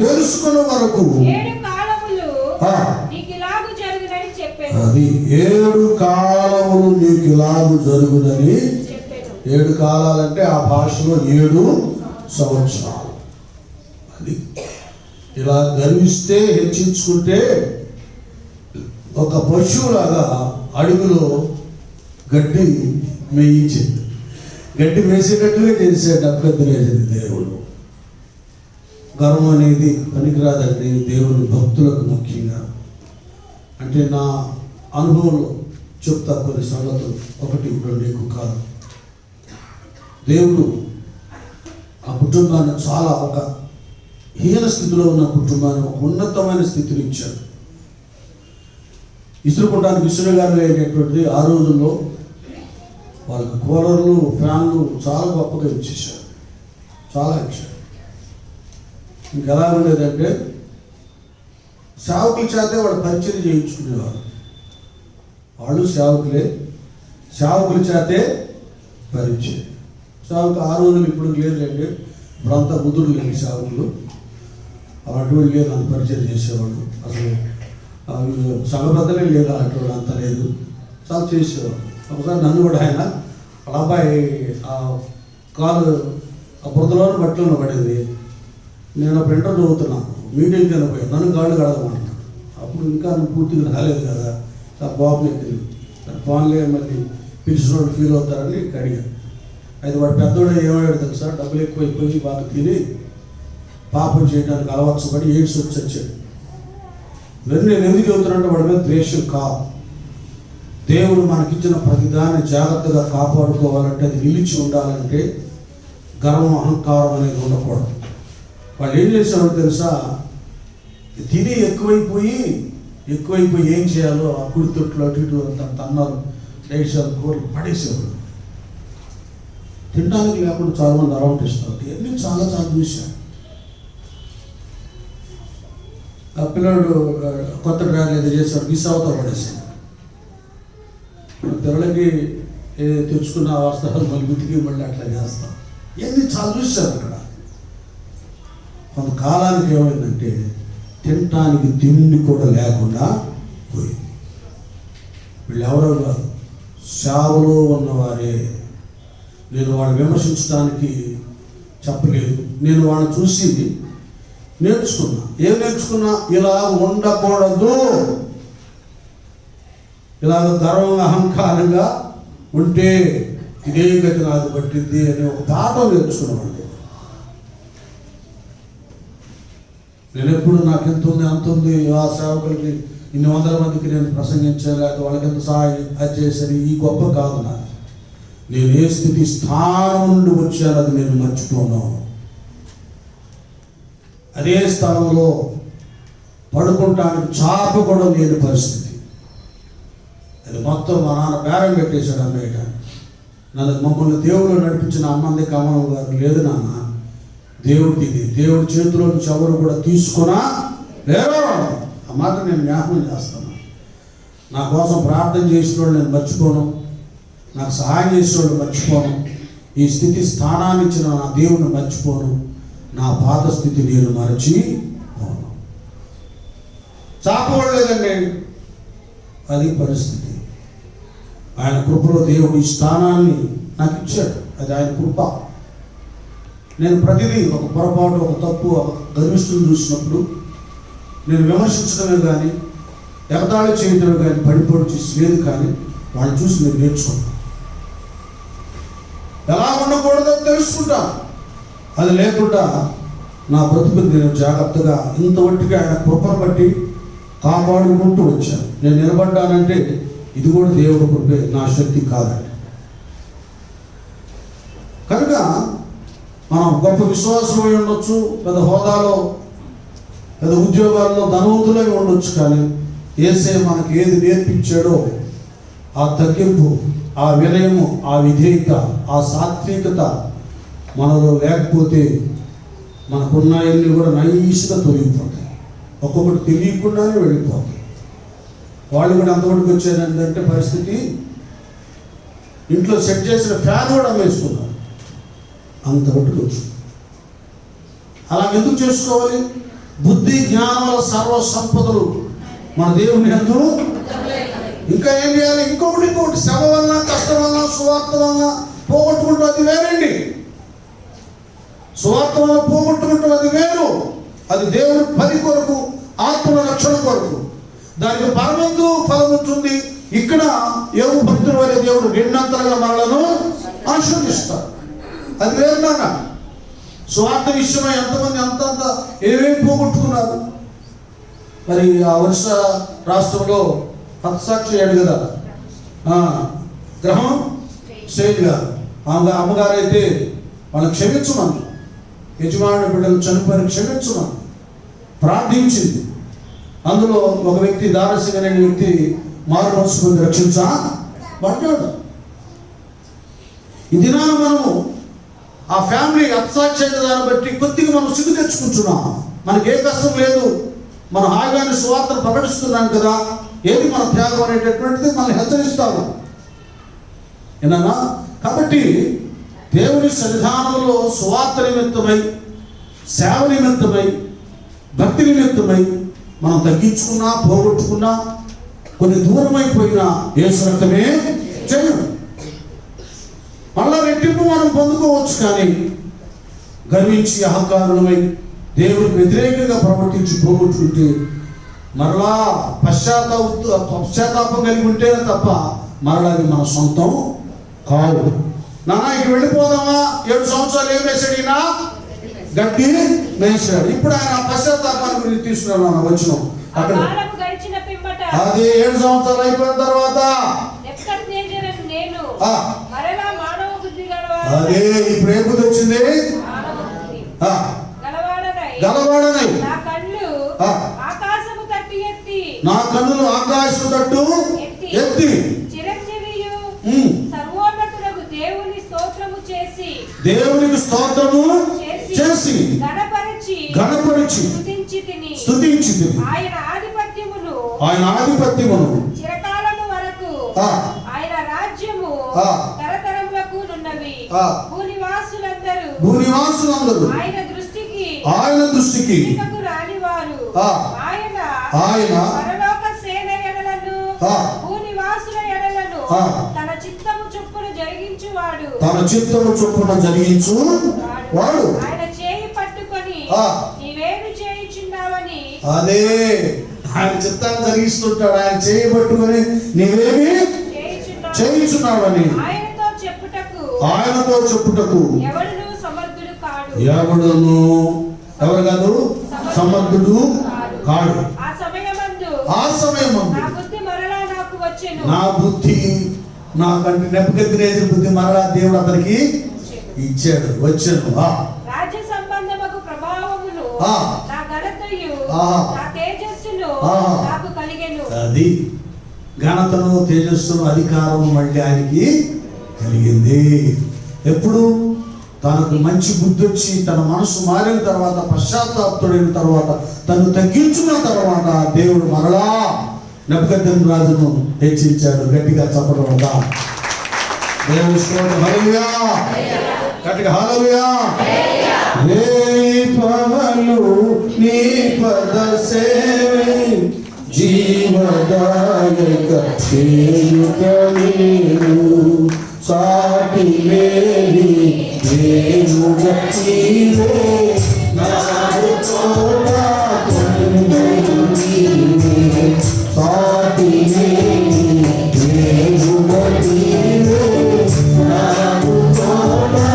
తెలుసుకున్న వరకు 7 కాలములు ఆ, నీకు ఇలాగు జరుగునని చెప్పాను. అది 7 కాలములు నీకు ఇలాగు జరుగునని. 7 కాలాలంటే ఆ భాషలో 7 సంవత్సరాలు. అది ఇలా గర్విస్తే, హెచ్చించుకుంటే ఒక పశువులాగా అడుగులో గడ్డి మేయించింది. గడ్డి వేసేటట్టుగా చేసాడు అభ్యర్థులేసింది దేవుడు. గర్వం అనేది పనికిరాదండి దేవుని భక్తులకు ముఖ్యంగా. అంటే నా అనుభవంలో చెప్తా కొన్ని సంగతులు, 1, 2 ఎక్కువ కాదు. దేవుడు ఆ కుటుంబాన్ని చాలా ఒక హీన స్థితిలో ఉన్న కుటుంబాన్ని ఒక ఉన్నతమైన స్థితిని ఇచ్చాడు. ఇసురుకోవడానికి విసురుగాలు లేనటువంటి ఆ రోజుల్లో వాళ్ళకి కూలర్లు, ఫ్యాన్లు చాలా గొప్పగా ఇచ్చేసారు, చాలా ఇచ్చారు. ఇంకెలా ఉండేదంటే సేవకుల చేతే వాళ్ళు పరిచయం చేయించుకునేవారు. వాళ్ళు సేవకులే, సేవకుల చేతే పరిచయం. సేవకు ఆ రోజులు ఇప్పుడు లేదంటే ఇప్పుడంతా ముదురు లేని సేవకులు, అటువంటి లేదు అంత పరిచయం చేసేవాళ్ళు. అసలు సంఘబద్ధలే లేదు, అటువంటి అంత లేదు, చాలా చేసేవాళ్ళు. ఒకసారి నన్ను కూడా ఆయన వాళ్ళ అబ్బాయి ఆ కాలు ఆ బురదలో బట్టలను పడింది. నేను ప్రింటర్ చదువుతున్నాను, మీటింగ్కి వెళ్ళిపోయి నన్ను కాళ్ళు కడగమంటున్నాను. అప్పుడు ఇంకా నువ్వు పూర్తిగా రాలేదు కదా, చాలా కోపం ఎక్కింది. ఫోన్లే మళ్ళీ పిలిచిన ఫీల్ అవుతారని అడిగాను. అయితే వాడు పెద్దోడు ఏమయ్యాడు తెలుసా, డబ్బులు ఎక్కువైపోయి బాగా తిని పాపం చేయడానికి అలవాటుపడి ఎయిడ్స్ వచ్చాడు. నేను ఎందుకు చెబుతున్నానంటే వాడి మీద ద్వేషం కాదు. దేవుడు మనకిచ్చిన ప్రతిదాన్ని జాగ్రత్తగా కాపాడుకోవాలంటే, అది నిలిచి ఉండాలంటే గర్వం, అహంకారం అనేది ఉండకూడదు. వాళ్ళు ఏం చేసేవాడు తెలుసా, తిని ఎక్కువైపోయి ఏం చేయాలో ఆ కుడి తొట్లు అటు ఇటు తన్నారు, డైట్సాలు, కూరలు పడేసేవాడు. తినడానికి లేకుండా చాలా మంది అలవాటిస్తారు. ఇవన్నీ చాలా చాలా చూశాను. ఆ పిల్లడు కొత్త డ్రైవర్ ఏదో చేశాడు, మిస్ అవుతా పడేసాడు. పిల్లలకి తెచ్చుకున్న వస్త్రాలు మళ్ళీ ఉతికి మళ్ళీ అట్లా చేస్తాం. ఇవన్నీ చాలా చూశారు. అక్కడ కొంతకాలానికి ఏమైందంటే తినటానికి తిండి కూడా లేకుండా పోయింది. వీళ్ళు ఎవరో కాదు, సేవలో ఉన్నవారే. నేను వాళ్ళని విమర్శించడానికి చెప్పలేదు, నేను వాళ్ళని చూసి నేర్చుకున్నా. ఏం నేర్చుకున్నా? ఇలా ఉండకూడదు, ఇలాగ గర్వంగా అహంకారంగా ఉంటే ఇదే గతి నాకు పట్టింది అనే ఒక పాఠం నేర్చుకున్నామండి. నేను ఎప్పుడు నాకు ఎంత ఉంది అంత ఉంది, ఆ సేవకులకి ఇన్ని 100 మందికి నేను ప్రసంగించాను, లేకపోతే వాళ్ళకి ఎంత సహాయం అది చేశాను, ఈ గొప్ప కాదు నాకు. నేను ఏ స్థితి స్థానం నుండి వచ్చాను అది నేను మర్చిపోన్నాను. అదే స్థలంలో పడుకుంటానికి చాప కూడా లేని పరిస్థితి. అది మొత్తం మా నాన్న బేరం పెట్టేశాడు అమ్మేయటానికి. మమ్మల్ని దేవుడు నడిపించిన అమ్మంది కమలం గారు, లేదు నాన్న దేవుడిది, దేవుడి చేతిలో నుంచి ఎవరు కూడా తీసుకున్నా లేరు. ఆ మాట నేను జ్ఞాపకం చేస్తాను. నా కోసం ప్రార్థన చేసిన వాళ్ళు నేను మర్చిపోను, నాకు సహాయం చేసిన వాళ్ళు మర్చిపోను, ఈ స్థితి స్థానాన్ని ఇచ్చిన నా దేవుడిని మర్చిపోను, నా పాత స్థితి నేను మరచిపోను. చాపవలేదండి, అది పరిస్థితి. ఆయన కృపలో దేవుడు ఈ స్థానాన్ని నాకు ఇచ్చాడు, అది ఆయన కృప. నేను ప్రతిదీ ఒక పొరపాటు, ఒక తప్పు, ఒక గర్విష్ఠుని చూసినప్పుడు నేను విమర్శించడమే కానీ, ఎగతాళి చేయడమే కానీ, పడిపోటు చేసి లేదు. కానీ వాళ్ళని చూసి నేను నేర్చుకుంటాను, ఎలా ఉండకూడదో తెలుసుకుంటాను. అది లేకుండా నా బ్రతుకుని నేను జాగ్రత్తగా ఇంతవట్టిగా ఆయన కృపను బట్టి కాపాడుకుంటూ వచ్చాను. నేను నిలబడ్డానంటే ఇది కూడా దేవుడి కృపే, నా శక్తి కాదండి. కనుక మనం గొప్ప విశ్వాసమై ఉండొచ్చు, పెద్ద హోదాలో, పెద్ద ఉద్యోగాల్లో ధనవంతులై ఉండొచ్చు. కానీ యేసే మనకి ఏది నేర్పించాడో ఆ తగ్గింపు, ఆ వినయము, ఆ విధేయత, ఆ సాత్వికత మనలో లేకపోతే మనకున్నాయన్నీ కూడా నైస్గా తొలగిపోతాయి. ఒక్కొక్కటి తెలియకుండానే వెళ్ళిపోతాయి. వాళ్ళు కూడా అంతవరకు వచ్చారంటే పరిస్థితి ఇంట్లో సెట్ చేసిన ఫ్యాన్ కూడా అమ్మేసుకున్నారు. అంత పట్టుకు అలా ఎందుకు చేసుకోవాలి? బుద్ధి జ్ఞానాల సర్వ సంపదలు మన దేవుని యందు. ఇంకా ఏం చేయాలి? ఇంకొకటి శ్రమ వలన, కష్టం వలన, సువార్త వలన పోగొట్టుకుంటూ అది వేరండి. సువార్త వలన పోగొట్టుకుంటూ అది వేరు. అది దేవుని పని కొరకు, ఆత్మల రక్షణ కొరకు. దానికి పరమందు ఫలం ఉంటుంది. ఇక్కడ యోగు భక్తుల వలె దేవుడు రెండంతలుగా మనలను ఆశీర్వదిస్తాడు. అది వేరు నాన్న. స్వార్థ విషయమై ఎంతమంది అంతంత ఏమేమి పోగొట్టుకున్నారు. మరి ఆ వర్ష రాష్ట్రంలో హతసాక్షి అయ్యాడు కదా గ్రహం స్టేట్ గారు. అమ్మగారు అయితే వాళ్ళని క్షమించమని, యజమాని బిడ్డలు చనిపోయిన క్షమించమని ప్రార్థించింది. అందులో ఒక వ్యక్తి, దారసింగ్ అనే వ్యక్తి మారు మనసు పొంది రక్షించబడ్డాడు. ఈ దినాన మనము ఆ ఫ్యామిలీ హతసాక్షి దాన్ని బట్టి కొద్దిగా మనం సిగ్గు తెచ్చుకుంటున్నాం. మనకి ఏ కష్టం లేదు, మన హాయిగాని సువార్తను ప్రకటిస్తున్నాం కదా, ఏది మన త్యాగం అనేటటువంటిది మనల్ని హెచ్చరిస్తాము ఏనా. కాబట్టి దేవుని సన్నిధానంలో సువార్త నిమిత్తమై, సేవ నిమిత్తమై, భక్తి నిమిత్తమై మనం తగ్గించుకున్నా, పోగొట్టుకున్నా, కొన్ని దూరమైపోయినా యేసు రక్తమే జయం. మళ్ళా రెట్టింపు మనం పొందుకోవచ్చు. కానీ గర్వించి అహంకారులమై దేవుడికి వ్యతిరేకంగా ప్రవర్తించి పోగొట్టుకుంటే మరలా పశ్చాత్తాపం కలిగి ఉంటేనే తప్ప మరలా అది మన సొంతం కాదు. నాన్న ఇక వెళ్ళిపోదామా? 7 సంవత్సరాలు ఏం వేసాడు ఈయన? గట్టి వేసాడు. ఇప్పుడు ఆయన పశ్చాత్తాపాన్ని గురించి తీసుకున్నాను వచ్చిన అక్కడ. అది 7 సంవత్సరాలు అయిపోయిన తర్వాత అదే ఇప్పుడు ఏ బుద్ధి వచ్చింది? గలవాడనై నా కన్నులు ఆకాశము తట్టు ఎత్తి దేవునికి స్తోత్రము చేసి గణపరిచి స్తుతించి ఆయన ఆధిపత్యమును చిరకాలము వరకు ఆయన రాజ్యము తరతరములకు నున్నవి. భూనివాసులందరూ ఆయన దృష్టికి రానివారు. ఆయన పరలోక సేన ఎడలను భూనివాసుల ఎడలను తన చిత్తము చొప్పున జరిగించువాడు. ఆయన చేయి పట్టుకొని నీవేమి చేయుచున్నావని. అదే ఆయన చిత్తాన్ని జరిగిస్తుంటాడు. ఆయన చేయి పట్టుకొని నీవేమి చేయుచున్నావని ఆయనతో చెప్పుటకు ఎవడును ఎవరు కాదు సమర్థుడు కాడు. ఆ సమయమందు నా బుద్ధి, నాకంటే నెబుకద్నెజరు బుద్ధి మరలా దేవుడు అతనికి ఇచ్చాడు, వచ్చాను. రాజ్య సంబంధముకు ప్రభావమును నా ఘనతయు నా తేజస్సును నాకు కలిగెను. అది ఘనతను, తేజస్సును, అధికారం మళ్ళీ ఆయనకి కలిగింది. ఎప్పుడు? తనకు మంచి బుద్ధి వచ్చి, తన మనసు మారిన తర్వాత, పశ్చాత్తాపతుడైన తర్వాత, తను తగ్గించుకున్న తర్వాత దేవుడు మరలా నెబుకద్నెజరు హెచ్చించాడు. గట్టిగా చప్పట్లు కొడదాం. దేవుని స్తోత్రం. హల్లెలూయా. గట్టిగా హల్లెలూయా. పవలు నీ పద సేవే జీవదాయక చేయుటమేను సాటి లేని దేవుడ నీవే నాడు తోడా నీవే సాటి లేని దేవుడ నీవే నాడు తోడా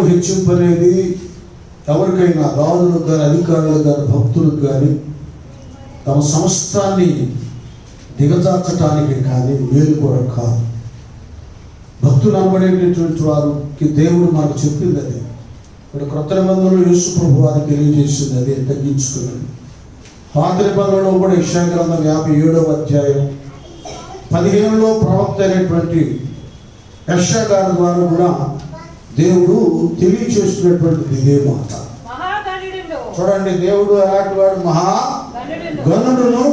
హెచ్చింపు అనేది ఎవరికైనా రాజులకు కానీ అధికారులకు కానీ భక్తులకు కానీ తమ సమస్తాన్ని దిగజార్చటానికి కానీ మేలు కూడా కాదు. భక్తులు అనబడేటటువంటి వారికి దేవుడు మనకు చెప్పింది అది. ఇప్పుడు క్రొత్త నిబంధనలో యేసు ప్రభు వారికి తెలియజేసింది అదే, తగ్గించుకున్నాడు. పాత నిబంధనలో కూడా యెషయా గ్రంథం 57వ అధ్యాయం 15లో ప్రవక్త అయినటువంటి యెషయా గారి ద్వారా కూడా దేవుడు తెలియచేస్తున్నటువంటిది ఇదే మాట. చూడండి, దేవుడు అలాంటి వాడు, మహా గణుడును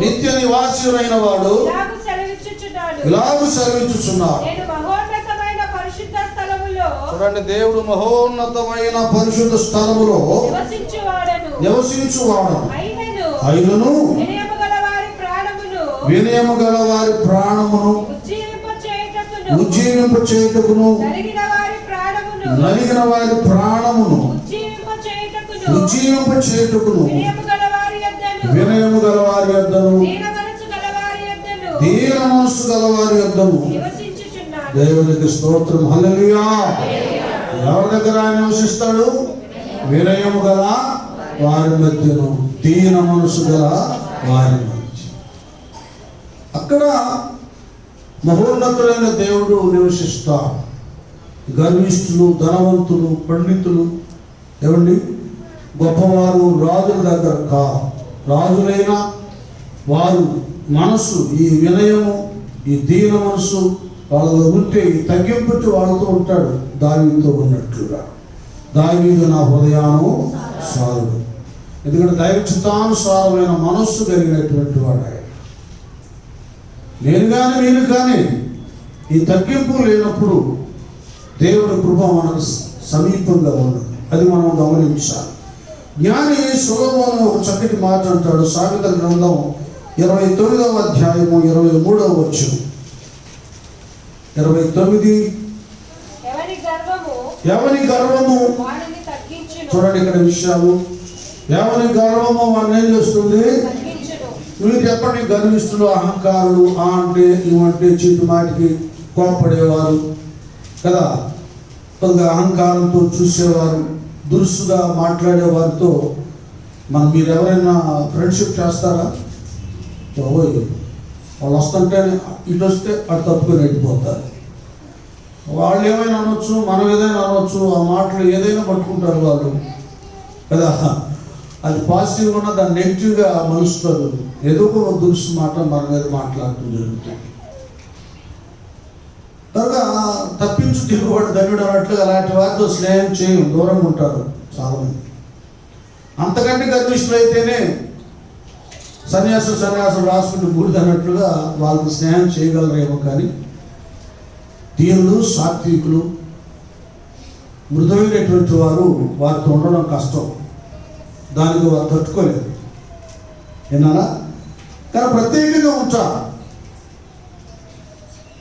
నిత్య నివాసియులైన వాడు ఇలాగు సెలవిచ్చుచున్నాడు. చూడండి, దేవుడు మహోన్నతమైన పరిశుద్ధ స్థలములో నివసించువాడు అయినను వినయము గల వారి ప్రాణమును ఉజ్జీవింప చేయుటకును నలిగిన వారి ప్రాణమును ఉజ్జీవింప చేయుటకును వినయము గల వారి యొద్దను దీన మనస్సు గల వారి యొద్దను. దేవునికి స్తోత్రం, హల్లెలూయా. ఎవరి దగ్గర ఆయన నివసిస్తాడు? వినయము గల వారి మధ్యను, దీన మనస్సు గల వారి మధ్య. అక్కడ మహోన్నతులైన దేవుడు నివసిస్తాడు. గర్విష్ఠులు, ధనవంతులు, పండితులు, ఏమండి గొప్పవారు రాజుల దగ్గర కాదు. రాజులైన వారు మనసు, ఈ వినయము, ఈ దీన మనసు వాళ్ళలో ఉంటే, ఈ తగ్గింపుట్టు వాళ్ళతో ఉంటాడు. దావీదుతో ఉన్నట్లుగా, దావీదు నా హృదయాను సారుడు. ఎందుకంటే దైవ చిత్తానుసారమైన మనస్సు కలిగినటువంటి వాడు ఆయన. నేను కానీ నేను కానీ ఈ తగ్గింపు లేనప్పుడు దేవుడి కృప మనకు సమీపంగా ఉన్నది. అది మనం గమనించాలి. జ్ఞాని సొలొమోను ఒక చక్కటి మాట అంటాడు. సామెతల గ్రంథం 29వ అధ్యాయము 23వ వచనం. 29 ఎవరి గర్వము, చూడండి ఇక్కడ విషయాలు. ఎవరి గర్వము వాడిని ఏం చేస్తుంది? మీరు చెప్పండి, గర్విష్ఠులు, అహంకారులు, ఆ అంటే ఇవంటే చీటి మాటికి కోపడేవారు కదా, కొద్దిగా అహంకారంతో చూసేవారు, దురుసుగా మాట్లాడే వారితో మీరు ఎవరైనా ఫ్రెండ్షిప్ చేస్తారా? వాళ్ళు వస్తుంటే ఇటు వస్తే అటు తప్పుకొని వెళ్ళిపోతారు. వాళ్ళు ఏమైనా అనొచ్చు, మనం ఏదైనా అనొచ్చు, ఆ మాటలు ఏదైనా పట్టుకుంటారు వాళ్ళు కదా. అది పాజిటివ్గా ఉన్న దాన్ని నెగిటివ్గా మలుస్తారు. ఏదో ఒక దురుసు మాట మన మీద మాట్లాడటం జరుగుతుంది. త్వరగా తప్పించు తిరుగుబాటు ధన్యుడు అన్నట్లుగా అలాంటి వారితో స్నేహం చేయం, దూరంగా ఉంటారు చాలామంది. అంతకంటే గర్విష్ఠులైతేనే సన్యాసం రాసుకుంటూ బూడిద అన్నట్లుగా వాళ్ళకు స్నేహం చేయగలరేమో, కానీ దీనులు, సాత్వికులు, మృదువైనటువంటి వారు వారితో ఉండడం కష్టం. దానికి వారు తట్టుకోలేదు. విన్నారా? కానీ ప్రత్యేకంగా ఉంటారు.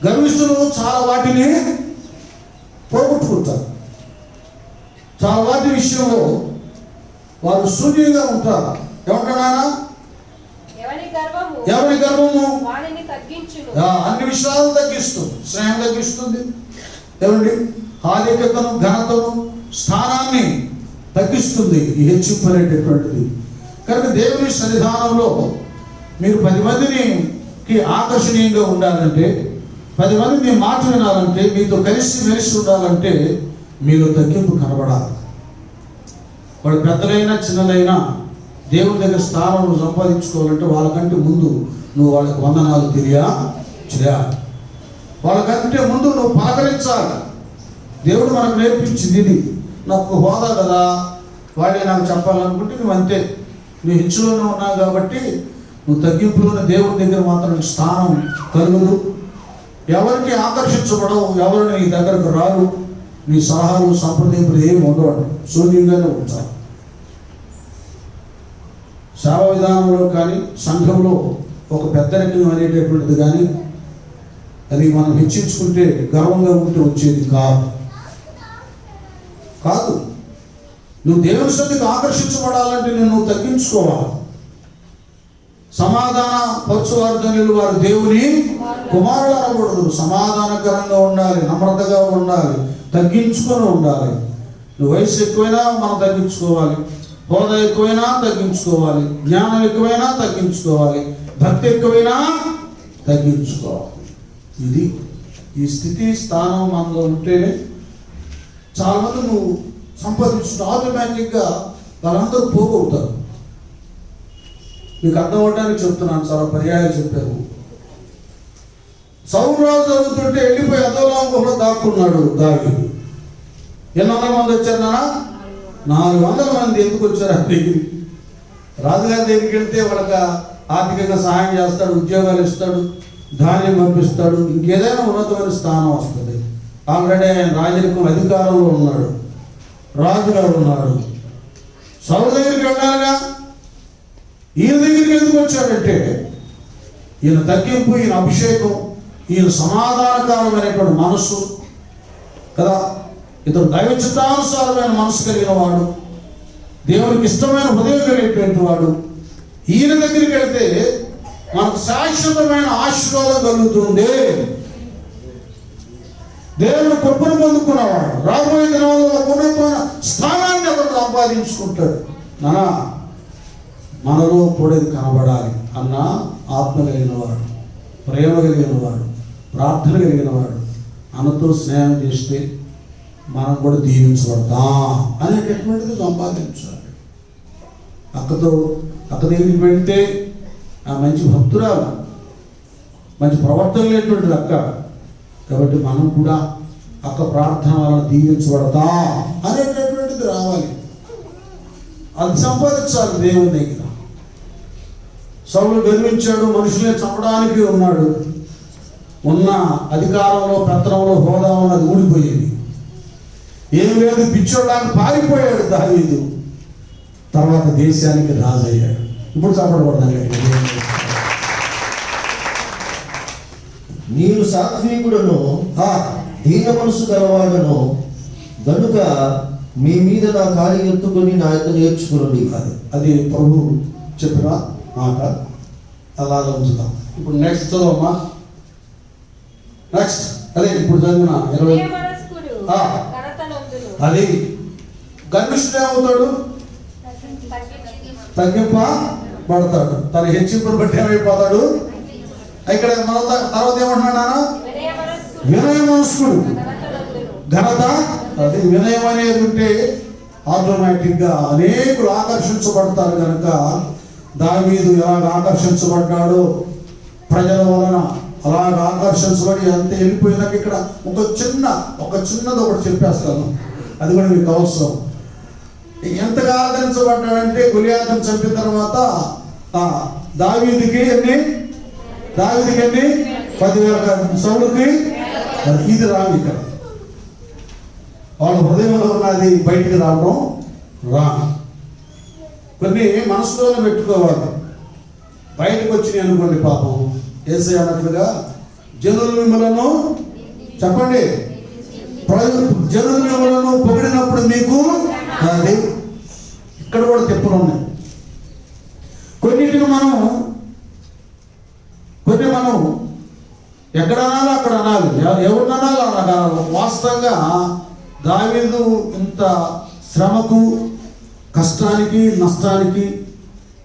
గర్విష్ఠులు చాలా వాటిని పోగొట్టుకుంటారు. చాలా వాటి విషయంలో వారు శూన్యంగా ఉంటారు. ఏమంటున్నారా? ఎవరి గర్వము అన్ని విషయాలను తగ్గిస్తుంది. స్నేహం తగ్గిస్తుంది. ఏమండి? ఆధిక్యతను, ఘనతను, స్థానాన్ని తగ్గిస్తుంది ఈ హెచ్చింపు అనేటటువంటిది. కనుక దేవుని సన్నిధానంలో మీరు 10 మందికి ఆకర్షణీయంగా ఉండాలంటే, 10 మంది మీ మాట వినాలంటే, మీతో కలిసి మెలిసి ఉండాలంటే మీలో తగ్గింపు కనబడాలి. వాడు పెద్దలైనా చిన్నలైనా దేవుని దగ్గర స్థానం సంపాదించుకోవాలంటే వాళ్ళకంటే ముందు నువ్వు వాళ్ళకి వందనాలు చేయాలి. వాళ్ళకంటే ముందు నువ్వు పలకరించాలి. దేవుడు మనకు నేర్పించింది ఇది. నాకు హోదా కదా, వాడే నాకు చెప్పాలనుకుంటే నువ్వు అంతే, నువ్వు హెచ్చులోనే ఉన్నావు కాబట్టి నువ్వు తగ్గింపులోనే దేవుడి దగ్గర మాత్రం స్థానం కలుగుదు. ఎవరికి ఆకర్షించబడవు, ఎవరు నీ దగ్గరకు రారు, నీ సలహాలు సంప్రదింపులు ఏమి ఉండవు, శూన్యంగానే ఉంటారు. సేవ విధానంలో కానీ సంఘంలో ఒక పెద్దరికం అనేటటువంటిది కానీ అది మనం హెచ్చించుకుంటే గర్వంగా ఉంటే వచ్చేది కాదు. నువ్వు దేవుని సన్నిధికి ఆకర్షించబడాలంటే నువ్వు తగ్గించుకోవాలి. సమాధాన పరచువారు ధన్యులు, వారు దేవుని కుమారుడు అనకూడదు. సమాధానకరంగా ఉండాలి, నమ్రతగా ఉండాలి, తగ్గించుకొని ఉండాలి. నువ్వు వయసు ఎక్కువైనా మనం తగ్గించుకోవాలి, హోదా ఎక్కువైనా తగ్గించుకోవాలి, జ్ఞానం ఎక్కువైనా తగ్గించుకోవాలి, భక్తి ఎక్కువైనా తగ్గించుకోవాలి. ఇది ఈ స్థితి స్థానం మనలో ఉంటేనే చాలామంది నువ్వు సంపాదించిన ఆటోమేటిక్గా వాళ్ళందరూ పోగొడతారు. మీకు అర్థం అవడానికి చెప్తున్నాను, చాలా పర్యాయాలు చెప్పాను. సౌలు రాజు జరుగుతుంటే వెళ్ళిపోయి అధోలోకంలో దాక్కున్నాడు దావీదు. 800 మంది వచ్చారు నాన్న, 400 మంది ఎందుకు వచ్చారు ఆ దగ్గరికి? రాజుగారి దగ్గరికి వెళ్తే వాళ్ళకి ఆర్థికంగా సహాయం చేస్తాడు, ఉద్యోగాలు ఇస్తాడు, ధాన్యం పంపిస్తాడు, ఇంకేదైనా ఉన్నతమైన స్థానం వస్తుంది. ఆల్రెడీ ఆయన రాజరికం అధికారంలో ఉన్నాడు, రాజుగా ఉన్నాడు. సౌలు దగ్గరికి వెళ్ళాలిగా. ఈయన దగ్గరికి ఎందుకు వచ్చాడంటే ఈయన తగ్గింపు, ఈయన అభిషేకం, ఈయన సమాధానకరమైనటువంటి మనస్సు కదా. ఇతడు దైవ చిత్తానుసారమైన మనసు కలిగిన వాడు, దేవునికి ఇష్టమైన హృదయం కలిగేటువంటి వాడు. ఈయన దగ్గరికి వెళ్తే మనకు శాశ్వతమైన ఆశీర్వాదం కలుగుతుంది. దేవుని కృపను పొందుకున్నవాడు రాబోయే దినాల్లో ఉన్నతమైన స్థానాన్ని అతను సంపాదించుకుంటాడు. నానా మనలో కూడేది కనబడాలి అన్న ఆత్మ కలిగిన వాడు, ప్రేమ కలిగిన వాడు, ప్రార్థన కలిగిన వాడు అన్నతో స్నేహం చేస్తే మనం కూడా దీవించబడతాం అనేటటువంటిది సంపాదించాలి. అక్క దగ్గరికి వెళ్తే ఆ మంచి భక్తురాలు, మంచి ప్రవర్తన లేనటువంటిది అక్క. కాబట్టి మనం కూడా అక్క ప్రార్థన వలన దీవించబడతాం అనేటటువంటిది రావాలి. అది సంపాదించాలి దేవుని దగ్గర. సౌలు గర్వించాడు, మనుషులే చంపడానికి ఉన్నాడు. ఉన్న అధికారంలో, పెత్తనంలో, హోదా ఉన్నది ఊడిపోయేది. ఏం లేదు, పిచ్చోళ్ళకి పారిపోయాడు దావీదు. తర్వాత దేశానికి రాజు అయ్యాడు. ఇప్పుడు చంపడకూడదండి. నీవు సాత్వికుడును దీన మనసు గలవాడును గనుక మీ మీద నా కాలి ఎత్తుకొని నా యొక్క నేర్చుకుని. అది ప్రభు చెప్పిన మాట. అలా ఉంచుతాం. ఇప్పుడు నెక్స్ట్ చదవమ్మా. నెక్స్ట్ అదే ఇప్పుడు చదివిన 20. అది గర్విష్ఠుడు ఏమవుతాడు? తగ్గింపబడతాడు. తన హెచ్చింపును బట్టి ఏమైపోతాడు? ఇక్కడ తర్వాత ఏమంటున్నాడు? వినయ మనస్కుడు. ఘనత. అది వినయం అనేది ఉంటే ఆటోమేటిక్గా అనేకులు ఆకర్షించబడతారు. కనుక దావీదు ఎలాగ ఆకర్షించబడ్డాడో ప్రజల వలన అలాగ ఆకర్షించబడి అంతే వెళ్ళిపోయినాక ఇక్కడ ఒక చిన్నది ఒకటి చెప్పేస్తాను, అది కూడా మీకు అవసరం. ఎంతగా ఆదరించబడ్డాడంటే గొలియాతును చంపిన తర్వాత దావీదుకి ఎన్ని 10,000, సౌలుకి ఇది రాదు. ఇక్కడ వాళ్ళ హృదయంలో ఉన్నది బయటికి రావడం కొన్ని మనసులోనే పెట్టుకోవాలి. బయటకు వచ్చినాయి అనుకోండి, పాపం యేసయ్య అన్నట్లుగా జనులు మిమ్మలను చెప్పండి, జనులు మిమ్మలను పొగిడినప్పుడు మీకు అది ఇక్కడ కూడా తెప్పులు ఉన్నాయి. కొన్ని మనం ఎక్కడ అనాలి అక్కడ అనాలి, ఎవరిని అనాలి అనాలి. వాస్తవంగా దావీదు ఇంత శ్రమకు, కష్టానికి, నష్టానికి,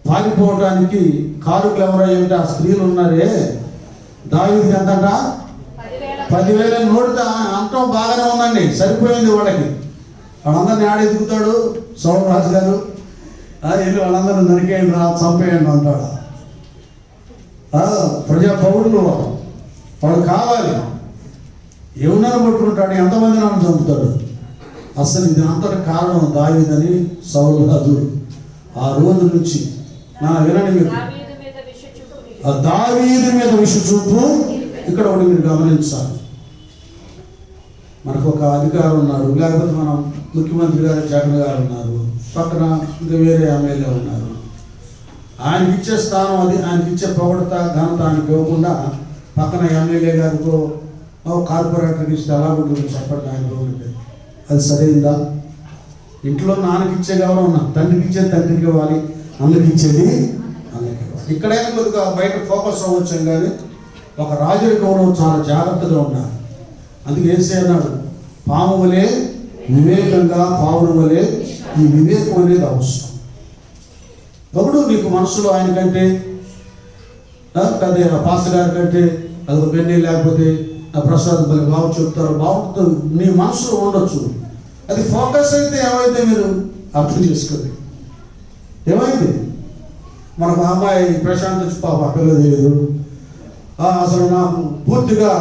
పారిపోవడానికి కారుకులు ఎవరయ్యంటే ఆ స్త్రీలు ఉన్నారే. దావీదుకి ఎంతట? 10,000 నోటితో అంటాం బాగానే ఉందండి, సరిపోయింది వాళ్ళకి. వాళ్ళందరినీ ఆడెదుగుతాడు సౌలు రాజు గారు. వెళ్ళి వాళ్ళందరూ నరికేయండి రా, చంపేయండి అంటాడు. ప్రజా పౌరులు వాడు కావాలి. ఎవరినైనా పట్టుకుంటాడు, ఎంతమంది నన్ను చంపుతాడు. అసలు ఇది అంతటి కారణం దావీదని సౌలు రాజు ఆ రోజు నుంచి వినండి మీరు, దావీదు మీద విష చూపు. ఇక్కడ ఒకటి మీరు గమనించాలి. మనకు ఒక అధికారం ఉన్నాడు, లేకపోతే మనం ముఖ్యమంత్రి గారు జగన్ గారు ఉన్నారు, పక్కన ఇంకా వేరే ఎమ్మెల్యే ఉన్నారు. ఆయనకి ఇచ్చే స్థానం అది, ఆయనకి ఇచ్చే పొగడత ఘనత ఆయనకి ఇవ్వకుండా పక్కన ఎమ్మెల్యే గారితో కార్పొరేటర్కి ఇస్తే ఎలా ఉంటుంది చెప్పండి. ఆయన ఉంటుంది అది సరైందా? ఇంట్లో నాన్నకి ఇచ్చే గౌరవం తండ్రికి ఇచ్చేది తండ్రికి ఇవ్వాలి, అన్నకి ఇచ్చేది అన్నకి ఇవ్వాలి. ఇక్కడైనా కొద్దిగా బయట ఫోకస్ అవ్వచ్చు, కానీ ఒక రాజరికంలో చాలా జాగ్రత్తగా ఉండాలి. అందుకే యేసయ్య అన్నాడు, పాము వలె వివేకంగా, పావురం వలె ఈ వివేకం అనేది అవసరం. ఒకడు నీకు మనసులో ఆయన కంటే అదే పాస్టర్ గారి కంటే అదొక బెన్నీ, లేకపోతే ప్రసాద్ బలి బాగు చెప్తారు, బాగుంటుంది నీ మనసులో ఉండొచ్చు. అది ఫోకస్ అయితే ఏమైతే మీరు అర్థం చేసుకోండి. ఏమైంది మనకు అమ్మాయి ప్రశాంత్ వచ్చి పాప పిల్లలు తెలియదు, అసలు నాకు పూర్తిగా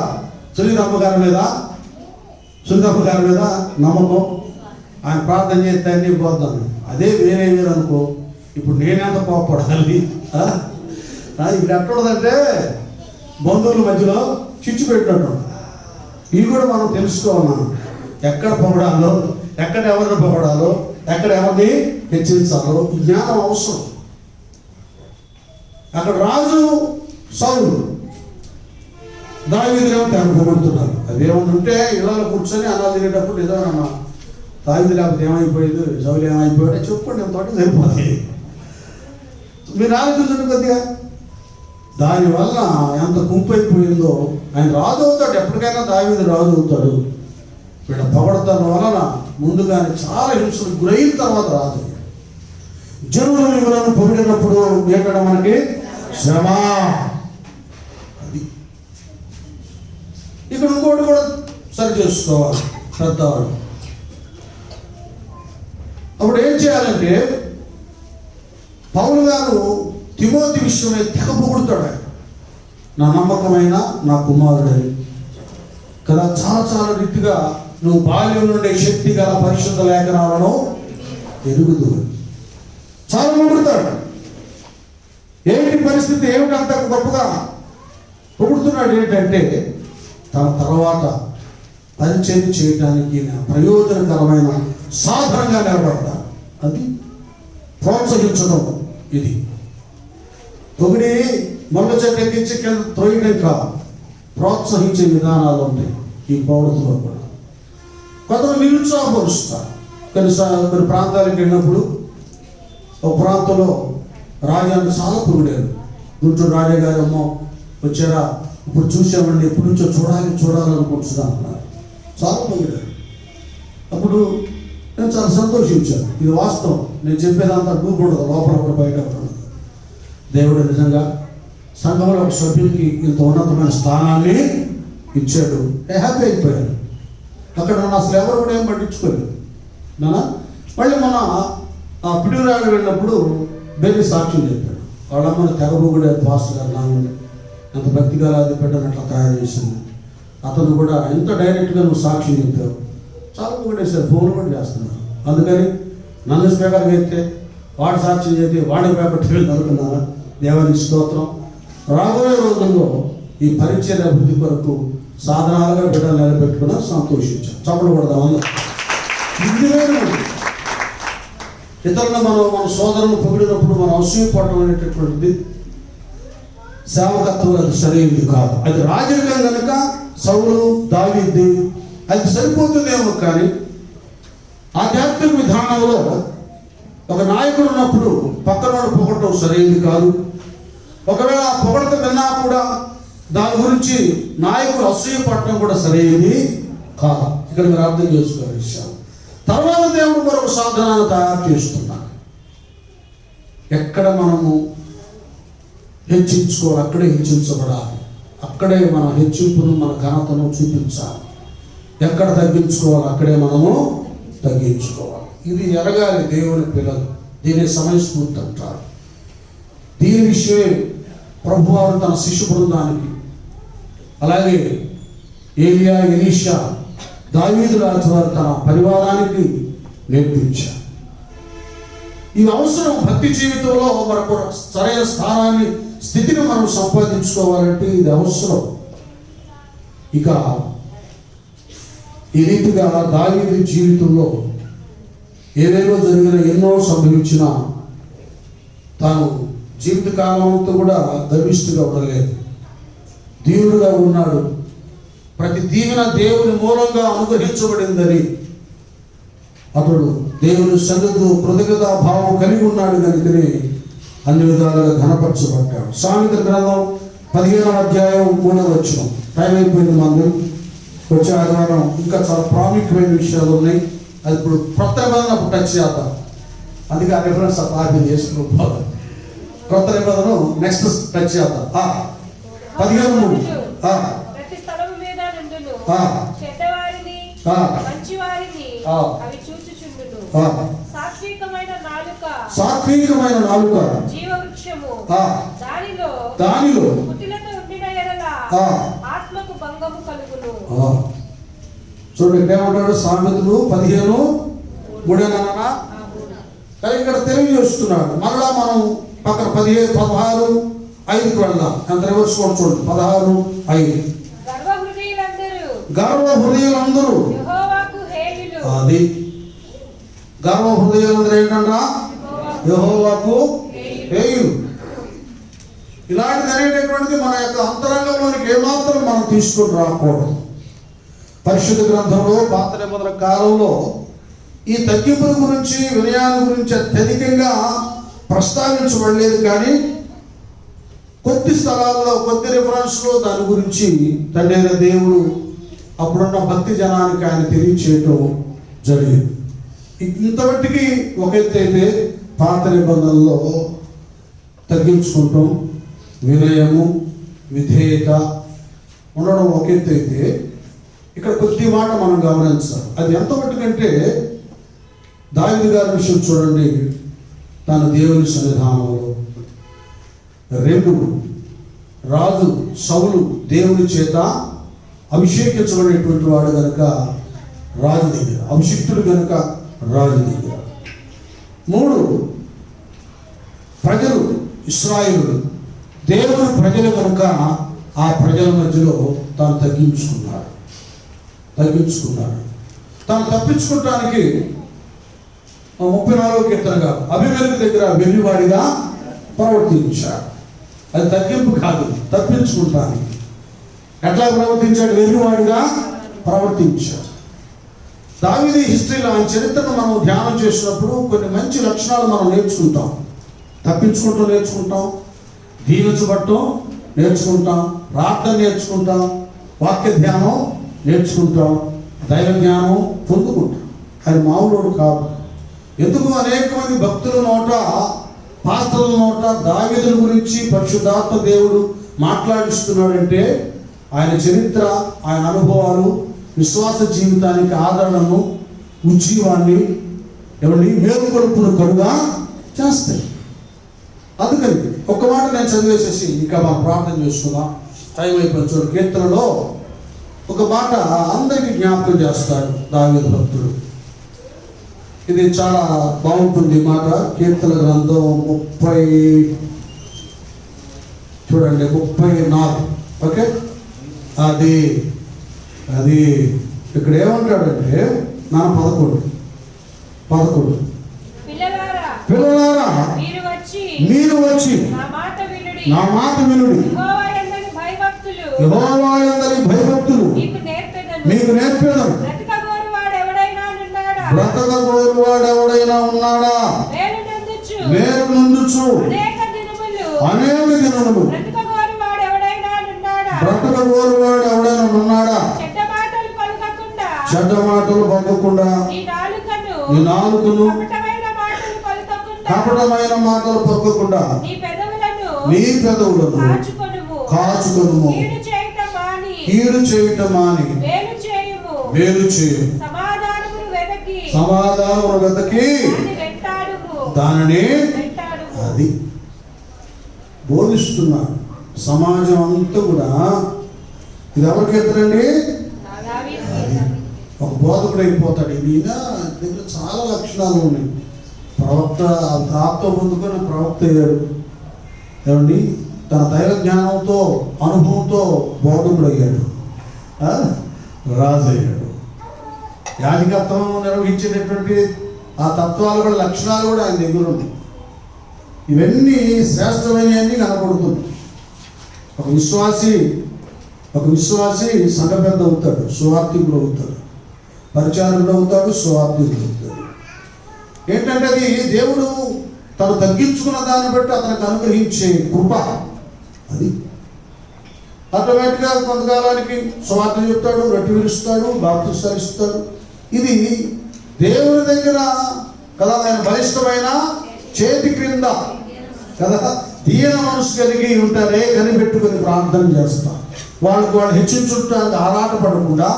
సునీతమ్మ గారి మీద నమ్మకం, ఆయన ప్రార్థన చేస్తే అన్నీ పోతాను. అదే వేరే అనుకో, ఇప్పుడు నేనెంత కోపడాలి. ఇప్పుడు ఎట్లుందంటే బంధువుల మధ్యలో చిచ్చు పెట్టినట్టు. ఇవి కూడా మనం తెలుసుకోవాలి. ఎక్కడ పొగడాలో, ఎక్కడ ఎవరిని పొగడాలో, ఎక్కడ ఎవరిని హెచ్చరించాలో ఈ జ్ఞానం అవసరం. అక్కడ రాజు సౌలు, దావీదులేమో తెగ పొగుడుతున్నారు. అదేమన్నా ఉంటే ఇళ్ళలో కూర్చొని అలా తినేటప్పుడు నిజమేనమ్మా దావీదు లేకపోతే ఏమైపోయింది, సౌలు ఏమైపోయాడో చెప్పండి, ఎంతో సరిపోతుంది. మీరు ఆలోచించండి కొద్దిగా. దానివల్ల ఎంత గుంపైపోయిందో. ఆయన రాజు అవుతాడు, ఎప్పటికైనా దావీదు రాజు అవుతాడు. వీళ్ళ పొగడతనం వలన ముందుగానే చాలా హింసలు గురైన తర్వాత రాజు. జనులు వివరాలను పొగిడినప్పుడు ఎక్కడ మనకి శ్రమ. అది ఇక్కడ ఇంకోటి కూడా సరి చేసుకోవాలి పెద్దవాళ్ళు. అప్పుడు ఏం చేయాలంటే, పౌలు గారు తిమోతి విషయమై తెగ పొగుడుతాడు. నా నమ్మకమైన నా కుమారుడని కదా, చాలా చాలా రీతిగా నువ్వు బాల్యం నుండి శక్తి గల పరిశుద్ధ లేఖనాలను ఎరుగుదు చాలా పొగుడుతాడు. ఏంటి పరిస్థితి, ఏమిటంత గొప్పగా పొగుడుతున్నాడు? ఏంటంటే తన తర్వాత పరిచయం చేయడానికి ప్రయోజనకరమైన సాధనంగా నిలబడతాడు. అది ప్రోత్సహించడం. ఇది ఒకటి మొన్న చెట్టు ఎక్కించి కింద త్రోయడం కాదు, ప్రోత్సహించే విధానాలు ఉంటాయి ఈ పౌరుతులో కూడా. కొంతమంది నిరుత్సాహపరుస్తారు. కొన్ని ప్రాంతాలకు వెళ్ళినప్పుడు ఒక ప్రాంతంలో రాజాన్ని చాలా పొగిడారు. గుంటూరు రాజా గారు, అమ్మో వచ్చారా, ఇప్పుడు చూసామండి, ఎప్పటి నుంచో చూడాలనుకుంటున్నాను అన్నారు. చాలా పొగిడారు. అప్పుడు నేను చాలా సంతోషించాను. ఇది వాస్తవం, నేను చెప్పేదంతా డూపడదు, లోపల కూడా బయట ఉండదు. దేవుడు నిజంగా సంఘంలో ఒక సభ్యుడికి ఇంత ఉన్నతమైన స్థానాన్ని ఇచ్చాడు. హ్యాపీ అయిపోయాడు. అక్కడ నన్ను అసలు ఎవరు కూడా ఏం పట్టించుకోలేదు. నానా మళ్ళీ మన ఆ పిడుగురాడు వెళ్ళినప్పుడు బేబీ సాక్ష్యం చెప్పాడు. వాళ్ళమ్మని తెగబోగుడే పాస్టర్ గారు నాన్న ఎంత భక్తిగా అది పెట్టని అట్లా తయారు చేసింది. అతను కూడా ఎంత డైరెక్ట్గా నువ్వు సాక్ష్యం చెప్పావు, చాలా పొగిడేశారు, ఫోన్లు కూడా చేస్తున్నారు. అందుకని నన్ను స్పీకర్గా అయితే వాడు సాక్ష్యం చెప్పి వాడి పేపర్ అనుకున్నాను. దేవానికి స్తోత్రం. రాబోయే రోజుల్లో ఈ పరిచయ అభివృద్ధి కొరకు సాధనాలుగా బిడ్డలు నిలబెట్టుకున్నా సంతోషించాం. చప్పట్లు కొడదాం. ఇతరులను మన సోదరులు పొగిడినప్పుడు మనం అసూయపడటం అనేటటువంటిది సేవకత్వం, అది సరైనది కాదు. అది రాజరికం కనుక సౌలు దావీదు అది సరిపోతుందేమో, కానీ ఆధ్యాత్మిక విధానంలో ఒక నాయకుడు ఉన్నప్పుడు పక్కన పొగడటం సరైనది కాదు. ఒకవేళ ఆ పొగడత విన్నా కూడా దాని గురించి నాయకుడు అసూయపడటం కూడా సరైనది కాదు. ఇక్కడ మీరు అర్థం చేసుకోవాలి విషయం. తర్వాత దేవుడు మరొక సాధనాన్ని తయారు చేస్తున్నాడు. ఎక్కడ మనము హెచ్చించుకోవాలి, అక్కడే హెచ్చించబడాలి. అక్కడే మన హెచ్చింపును, మన ఘనతను చూపించాలి. ఎక్కడ తగ్గించుకోవాలి, అక్కడే మనము తగ్గించుకోవాలి. ఇది ఎరగాలి దేవుని పిల్లలు. దీని సమయస్ఫూర్తి అంటారు. దీని విషయమే ప్రభువారు తన శిశు బృందానికి, అలాగే ఏలియా, ఎలీషా, దావీదు రాజు వారు తన పరివారానికి నేర్పించారు. ఈ అవసరం. భక్తి జీవితంలో మనకు సరైన స్థానాన్ని, స్థితిని మనం సంపాదించుకోవాలంటే ఇది అవసరం. ఇక ఈ రీతిగా దావీదు జీవితంలో ఏవేవో జరిగిన, ఎన్నో సంభవించిన, తాను జీవితకాలం అంతా కూడా గర్విష్ఠుగా ఉండలేదు, దీనుడుగా ఉన్నాడు. ప్రతి దీవెన దేవుని మూలంగా అనుగ్రహించబడిందని అతడు దేవుని సన్నిధిలో కృతజ్ఞతా భావం కలిగి ఉన్నాడు కనుకనే అన్ని విధాలుగా ఘనపరచబడ్డాడు. సామెతల గ్రంథం 15వ అధ్యాయం 3వ వచనం. టైం అయిపోయింది మందు. వచ్చే ఆదివారం ఇంకా చాలా ప్రాముఖ్యమైన విషయాలు ఉన్నాయి. అది ఇప్పుడు కొత్త నిబంధన అప్పుడు టచ్ చేద్దాం. అందుకే ఆ రిఫరెన్స్ ఆర్డర్ చేసుకుని కొత్త నిబంధన నెక్స్ట్ టచ్ చేద్దాం. 15:3. ప్రతి స్థలము మీద నుండును చెడ్డవారిని మంచివారిని అవి చూచుచుండును. సాత్వికమైన నాలుక జీవవృక్షము దానిలో పుట్టిలతో ఉండిన ఎడల ఆత్మకు భంగము కలుగును. చూడండి ఇక్కడ ఏమంటాడు సామెతలు 15:3 కానీ ఇక్కడ తెలియజేస్తున్నాడు. మరలా మనం పక్కన 16:5కి వెళ్దాం. అంత రివర్స్ కూడా చూడండి. 16:5. గర్వ హృదయులందరూ అది గర్వ హృదయులందరూ ఏంటంట? యెహోవాకు హేయులు. ఇలాంటిది అనేటటువంటిది మన యొక్క అంతరంగంలోనికి ఏమాత్రం మనం తీసుకొని రాకూడదు. పరిశుద్ధ గ్రంథంలో పాత నిబంధన కాలంలో ఈ తగ్గింపుల గురించి వినయాల గురించి అత్యధికంగా ప్రస్తావించబడలేదు. కానీ కొద్ది స్థలాల్లో కొద్ది రిఫరెన్స్లో దాని గురించి తండ్రి అయిన దేవుడు అప్పుడున్న భక్తి జనానికి ఆయన తెలియచేయటం జరిగింది. ఇంతవట్టికి ఒక ఎత్తు అయితే పాత నిబంధనలో తగ్గించుకుంటాం, వినయము విధేయత ఉండడం ఒక ఎత్తు అయితే, ఇక్కడ కొద్ది మాట మనం గమనించాలి. అది ఎంతవట్టుకంటే దావీదు గారి విషయం చూడండి. తన దేవుని సన్నిధానంలో 2 రాజు సౌలు దేవుని చేత అభిషేకించబడేటువంటి వాడు గనుక రాజు దగ్గర, అభిషిక్తుడు గనుక రాజు దగ్గర. 3 ప్రజలు ఇశ్రాయేలు దేవుని ప్రజలు కనుక ఆ ప్రజల మధ్యలో తాను తగ్గించుకున్నాడు. తాను తప్పించుకోవటానికి 34వ కీర్తనగా అబీమెలెకు దగ్గర వెర్రివాడిగా ప్రవర్తించాడు. అది తగ్గింపు కాదు, తప్పించుకుంటానికి. ఎట్లా ప్రవర్తించాడు? వెర్రివాడిగా ప్రవర్తించాడు. దావీదు హిస్టరీలో ఆయన చరిత్రను మనం ధ్యానం చేసినప్పుడు కొన్ని మంచి లక్షణాలు మనం నేర్చుకుంటాం. తప్పించుకుంటూ నేర్చుకుంటాం, దీవించబట్టం నేర్చుకుంటాం, ప్రార్థన నేర్చుకుంటాం, వాక్య ధ్యానం నేర్చుకుంటాం, దైవ జ్ఞానం పొందుకుంటాం. ఆయన మామూలుడు కాదు. ఎందుకు అనేక మంది భక్తుల నోట, పాస్టర్ల నోట దావీదుల గురించి పరిశుద్ధాత్మ దేవుడు మాట్లాడిస్తున్నాడంటే ఆయన చరిత్ర, ఆయన అనుభవాలు విశ్వాస జీవితానికి ఆదరణను, ఉజ్జీవాన్ని, మేలుకొలుపును కలుగా చేస్తాయి. అందుకని ఒక్క మాట నేను చదివేసేసి ఇంకా మనం ప్రార్థన చేసుకుందాం. టైం అయిపోయింది. చూడు, కీర్తనలో ఒక మాట అందరికీ జ్ఞాపకం చేస్తాడు దావీదు భక్తుడు. ఇది చాలా బాగుంటుంది మాట. కీర్తన గ్రంథం 30 చూడండి, 34. ఓకే, అది ఇక్కడ ఏమంటాడంటే 11 పిల్లలారా మీరు వచ్చి నా మాట వినుడి. యెహోవా యందలి భయభక్తులు మీకు నేర్పేదను. బ్రతకగోరువాడు ఎవడైనా ఉన్నాడా? మేలు నందుచు అనేక దినములు బ్రతకగోరువాడు ఎవడైనా ఉన్నాడా? చెడ్డ మాటలు పలకకుండా నీ నాలుకను కపటమైన మాటలు పలకకుండా నీ పెదవులను కాచుకొనుము. కీడు చేయటం మాని మేలు చేయు. సమాధానమును వెతకి దానిని అది బోధిస్తున్నాడు. సమాజం అంతా కూడా ఇది ఎవరికి ఎత్తరండి? ఒక బోధకుడు అయిపోతాడు. ఈయన దగ్గర చాలా లక్షణాలు ఉన్నాయి. ప్రవక్త, ఆప్తో పొందుకొని ప్రవక్త అయ్యాడు. ఏమండి, తన దైవ జ్ఞానంతో, అనుభవంతో బోధకుడు అయ్యాడు, రాజు అయ్యాడు. యాజకత్వం నిర్వహించేటటువంటి ఆ తత్వాలు కూడా, లక్షణాలు కూడా ఆయన దగ్గర ఉన్నాయి. ఇవన్నీ శ్రేష్టమైనవన్నీ కనపడుతుంది. ఒక విశ్వాసి సంఘ పెద్ద అవుతాడు, సువార్థికుడు అవుతాడు, పరిచారకుడు అవుతాడు, సువార్థికుడు అవుతాడు. ఏంటంటే అది దేవుడు తను తగ్గించుకున్న దాన్ని బట్టి అతనికి అనుగ్రహించే కృప. అది ఆటోమేటిక్గా కొంతకాలానికి సువార్త చెప్తాడు, రొట్టె విరుస్తాడు, బాప్తిసాలు ఇస్తాడు. ఇది దేవుని దగ్గర కదా, ఆయన బలిష్టమైన చేతి క్రింద కదా దీన మనసు కలిగి ఉంటారే, కనిపెట్టుకుని ప్రార్థన చేస్తాం. వాళ్ళు హెచ్చించుంటానికి ఆరాటపడకుండా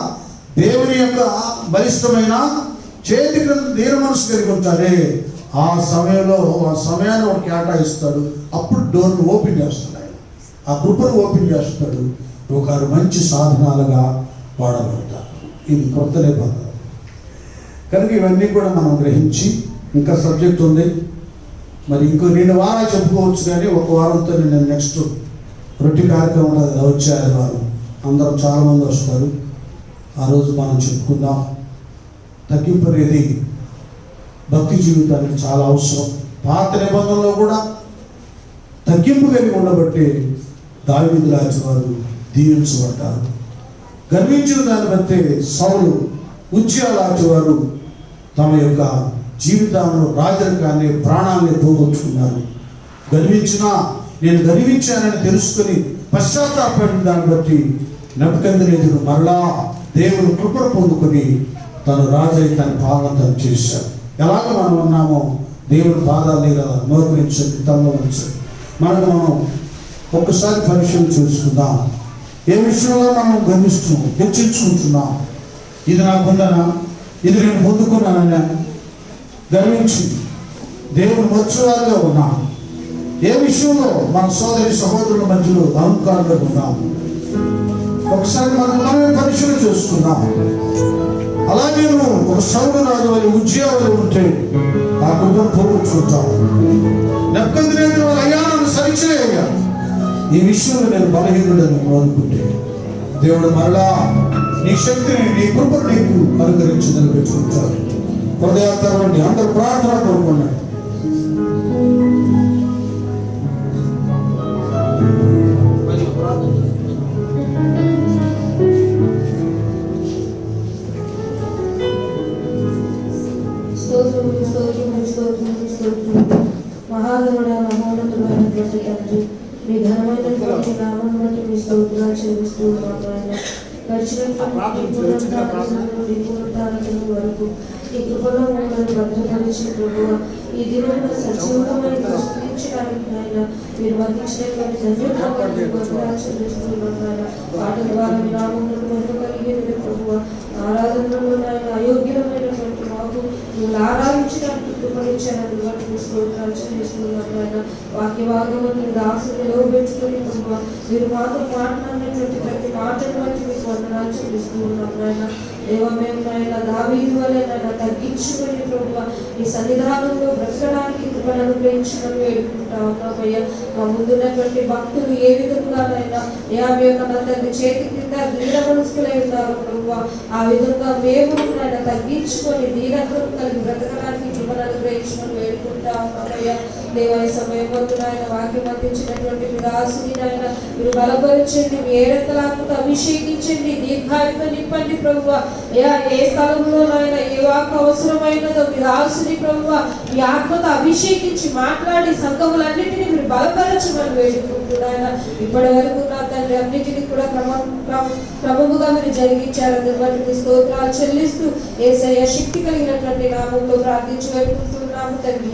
దేవుని యొక్క బలిష్టమైన చేతి క్రింద దీన మనసు కలిగి ఉంటారే, ఆ సమయంలో ఆ సమయాన్ని వాడు కేటాయిస్తాడు. అప్పుడు డోర్ను ఓపెన్ చేస్తాడు, ఆయన ఆ కృపను ఓపెన్ చేస్తాడు. ఒకరు మంచి సాధనాలుగా వాడబడతారు. ఇది కొత్త నిబంధన కనుక ఇవన్నీ కూడా మనం గ్రహించి, ఇంకా సబ్జెక్ట్ ఉంది మరి ఇంకో 2 వారాలు చెప్పుకోవచ్చు, కానీ ఒక వారంతో నేను నెక్స్ట్ రొట్టె కార్యక్రమం వచ్చే ఆదివారం అందరూ చాలామంది వస్తారు. ఆ రోజు మనం చెప్పుకుందాం. తగ్గింపు అనేది భక్తి జీవితానికి చాలా అవసరం. పాత నిబంధనలో కూడా తగ్గింపు కలిగి ఉండబట్టి దావీదు రాజు వారు దీవించబడ్డారు. గర్వించిన దాన్ని బట్టి సౌలు, ఉజ్జియా రాజు వారు తమ యొక్క జీవితంలో రాజరికాన్ని, ప్రాణాన్ని పోగొట్టుకున్నారు. నేను గర్వించానని తెలుసుకొని పశ్చాత్తాపడిన దాన్ని బట్టి నెబుకద్నెజరు మరలా దేవుని కృపను పొందుకొని తను రాజై తన పాలన తను చేశాడు. ఎలాగ మనం ఉన్నామో దేవుని పాదాల దగ్గర మోకరించండి, తమ ఉంచండి. మనం ఒక్కసారి పరిశీలన చూసుకుందాం. ఏ విషయంలో మనం గర్విస్తున్నాం, హెచ్చించుకుంటున్నాం. ఇది నాకుందనా, ఇది నేను పొందుకున్నానని గర్వించి దేవుని మర్చివారుగా ఉన్నాం. ఏ విషయంలో మన సహోదరుల మధ్యలో అహంకారంగా ఉన్నాం. ఒకసారి మనమే పరిశీలన చేసుకున్నాం. అలాగే నువ్వు ఒక సౌలు రాజు వల్ల, ఉజ్జియా వల్ల ఉంటే ఆ కుటుంబం పోగొట్టుకుంటాం. నెబుకద్నెజరు వల్ల, అయ్యా నన్ను సరిచేయ్యా, ఈ విషయంలో నేను బలహీనుడని అనుకుంటే దేవుడు మరలా నీ శక్తిని, నీ కృపను నీకు అనుగ్రహించిందని పెట్టుకుంటాడు. హృదయాంతరండి అందరూ ప్రార్థన కోరుకున్నాడు. మహాగణుడ, మహోన్నతుడైనటువంటి తండ్రి, మీ ఘనమైనటువంటి నామం బట్టి మీ స్తోత్రాలు చెల్లిస్తూ ఉన్నాను. గడిచినటువంటి వరకు ఈ కృపలో మమ్మల్ని భద్రపరిచి ప్రభువా, ఈ దినంలో సజీవమైన స్తుతించడానికి ఆయన మీరు వహించినటువంటి ధన్యవాదాలు చెల్లిస్తున్నాను. ఆయన పాట ద్వారా మీ నామమునకు మహిమ కలిగేది ప్రభువా. ఆరాధనలో ఆయన అయోగ్యమైనటువంటి మాకు మీరు ఆరాధించడానికి కృపణించారని బట్టి మీ స్తోత్రాలు చెల్లిస్తున్నాను. ఆయన వాక్య భాగంలో దాసుని నిలవబెట్టుకుని ప్రభువా, మీరు మాతో మాట్లాడినటువంటి ప్రతి మాటను బట్టి మీకు వందనాలు చెల్లిస్తూ ఉన్నాం. ఆయన దేవ, మేము నాయన దావీదు వలె నాయన తగ్గించుకొని ప్రభువా ఈ సన్నిధానంలో బ్రతకడానికి కృపను అనుగ్రహించమని వేడుకుంటా ఉన్నామయ్యా. మా ముందున్నటువంటి భక్తులు ఏ విధంగానైనా మీ యొక్క తండ్రి చేతి కింద దీన మనసుకులై ఉన్నారు ప్రభువా, ఆ విధంగా మేము నాయన తగ్గించుకొని దీనత్వం కలిగి బ్రతకడానికి కృపను అనుగ్రహించమని వేడుకుంటా ఉన్నామయ్యా. దేవాయ సమయం వద్దు నాయన వాక్యం అందించినటువంటి మీ దాసుని నాయన మీరు బలపరచండి, మీ ఏడంతలాత్మతో అభిషేకించండి, దీర్ఘాయుతో నింపండి ప్రభువా. ఏ స్థలంలో నాయన ఏ వాక్కు అవసరమైనదో మీ దాసుని ప్రభువా మీ ఆత్మతో అభిషేకించి మాట్లాడి సంఘములన్నింటినీ మీరు బలపరచమని వేడుకుంటున్నాయన. ఇప్పటి వరకు నా తండ్రి అన్నిటినీ కూడా క్రమముగా మీరు జరిగించారు. అందుబట్టి మీ స్తోత్రాలు చెల్లిస్తూ యేసయ్య శక్తి కలిగినటువంటి నామంలో ప్రార్థించి వేడుకుంటున్నాము తండ్రి.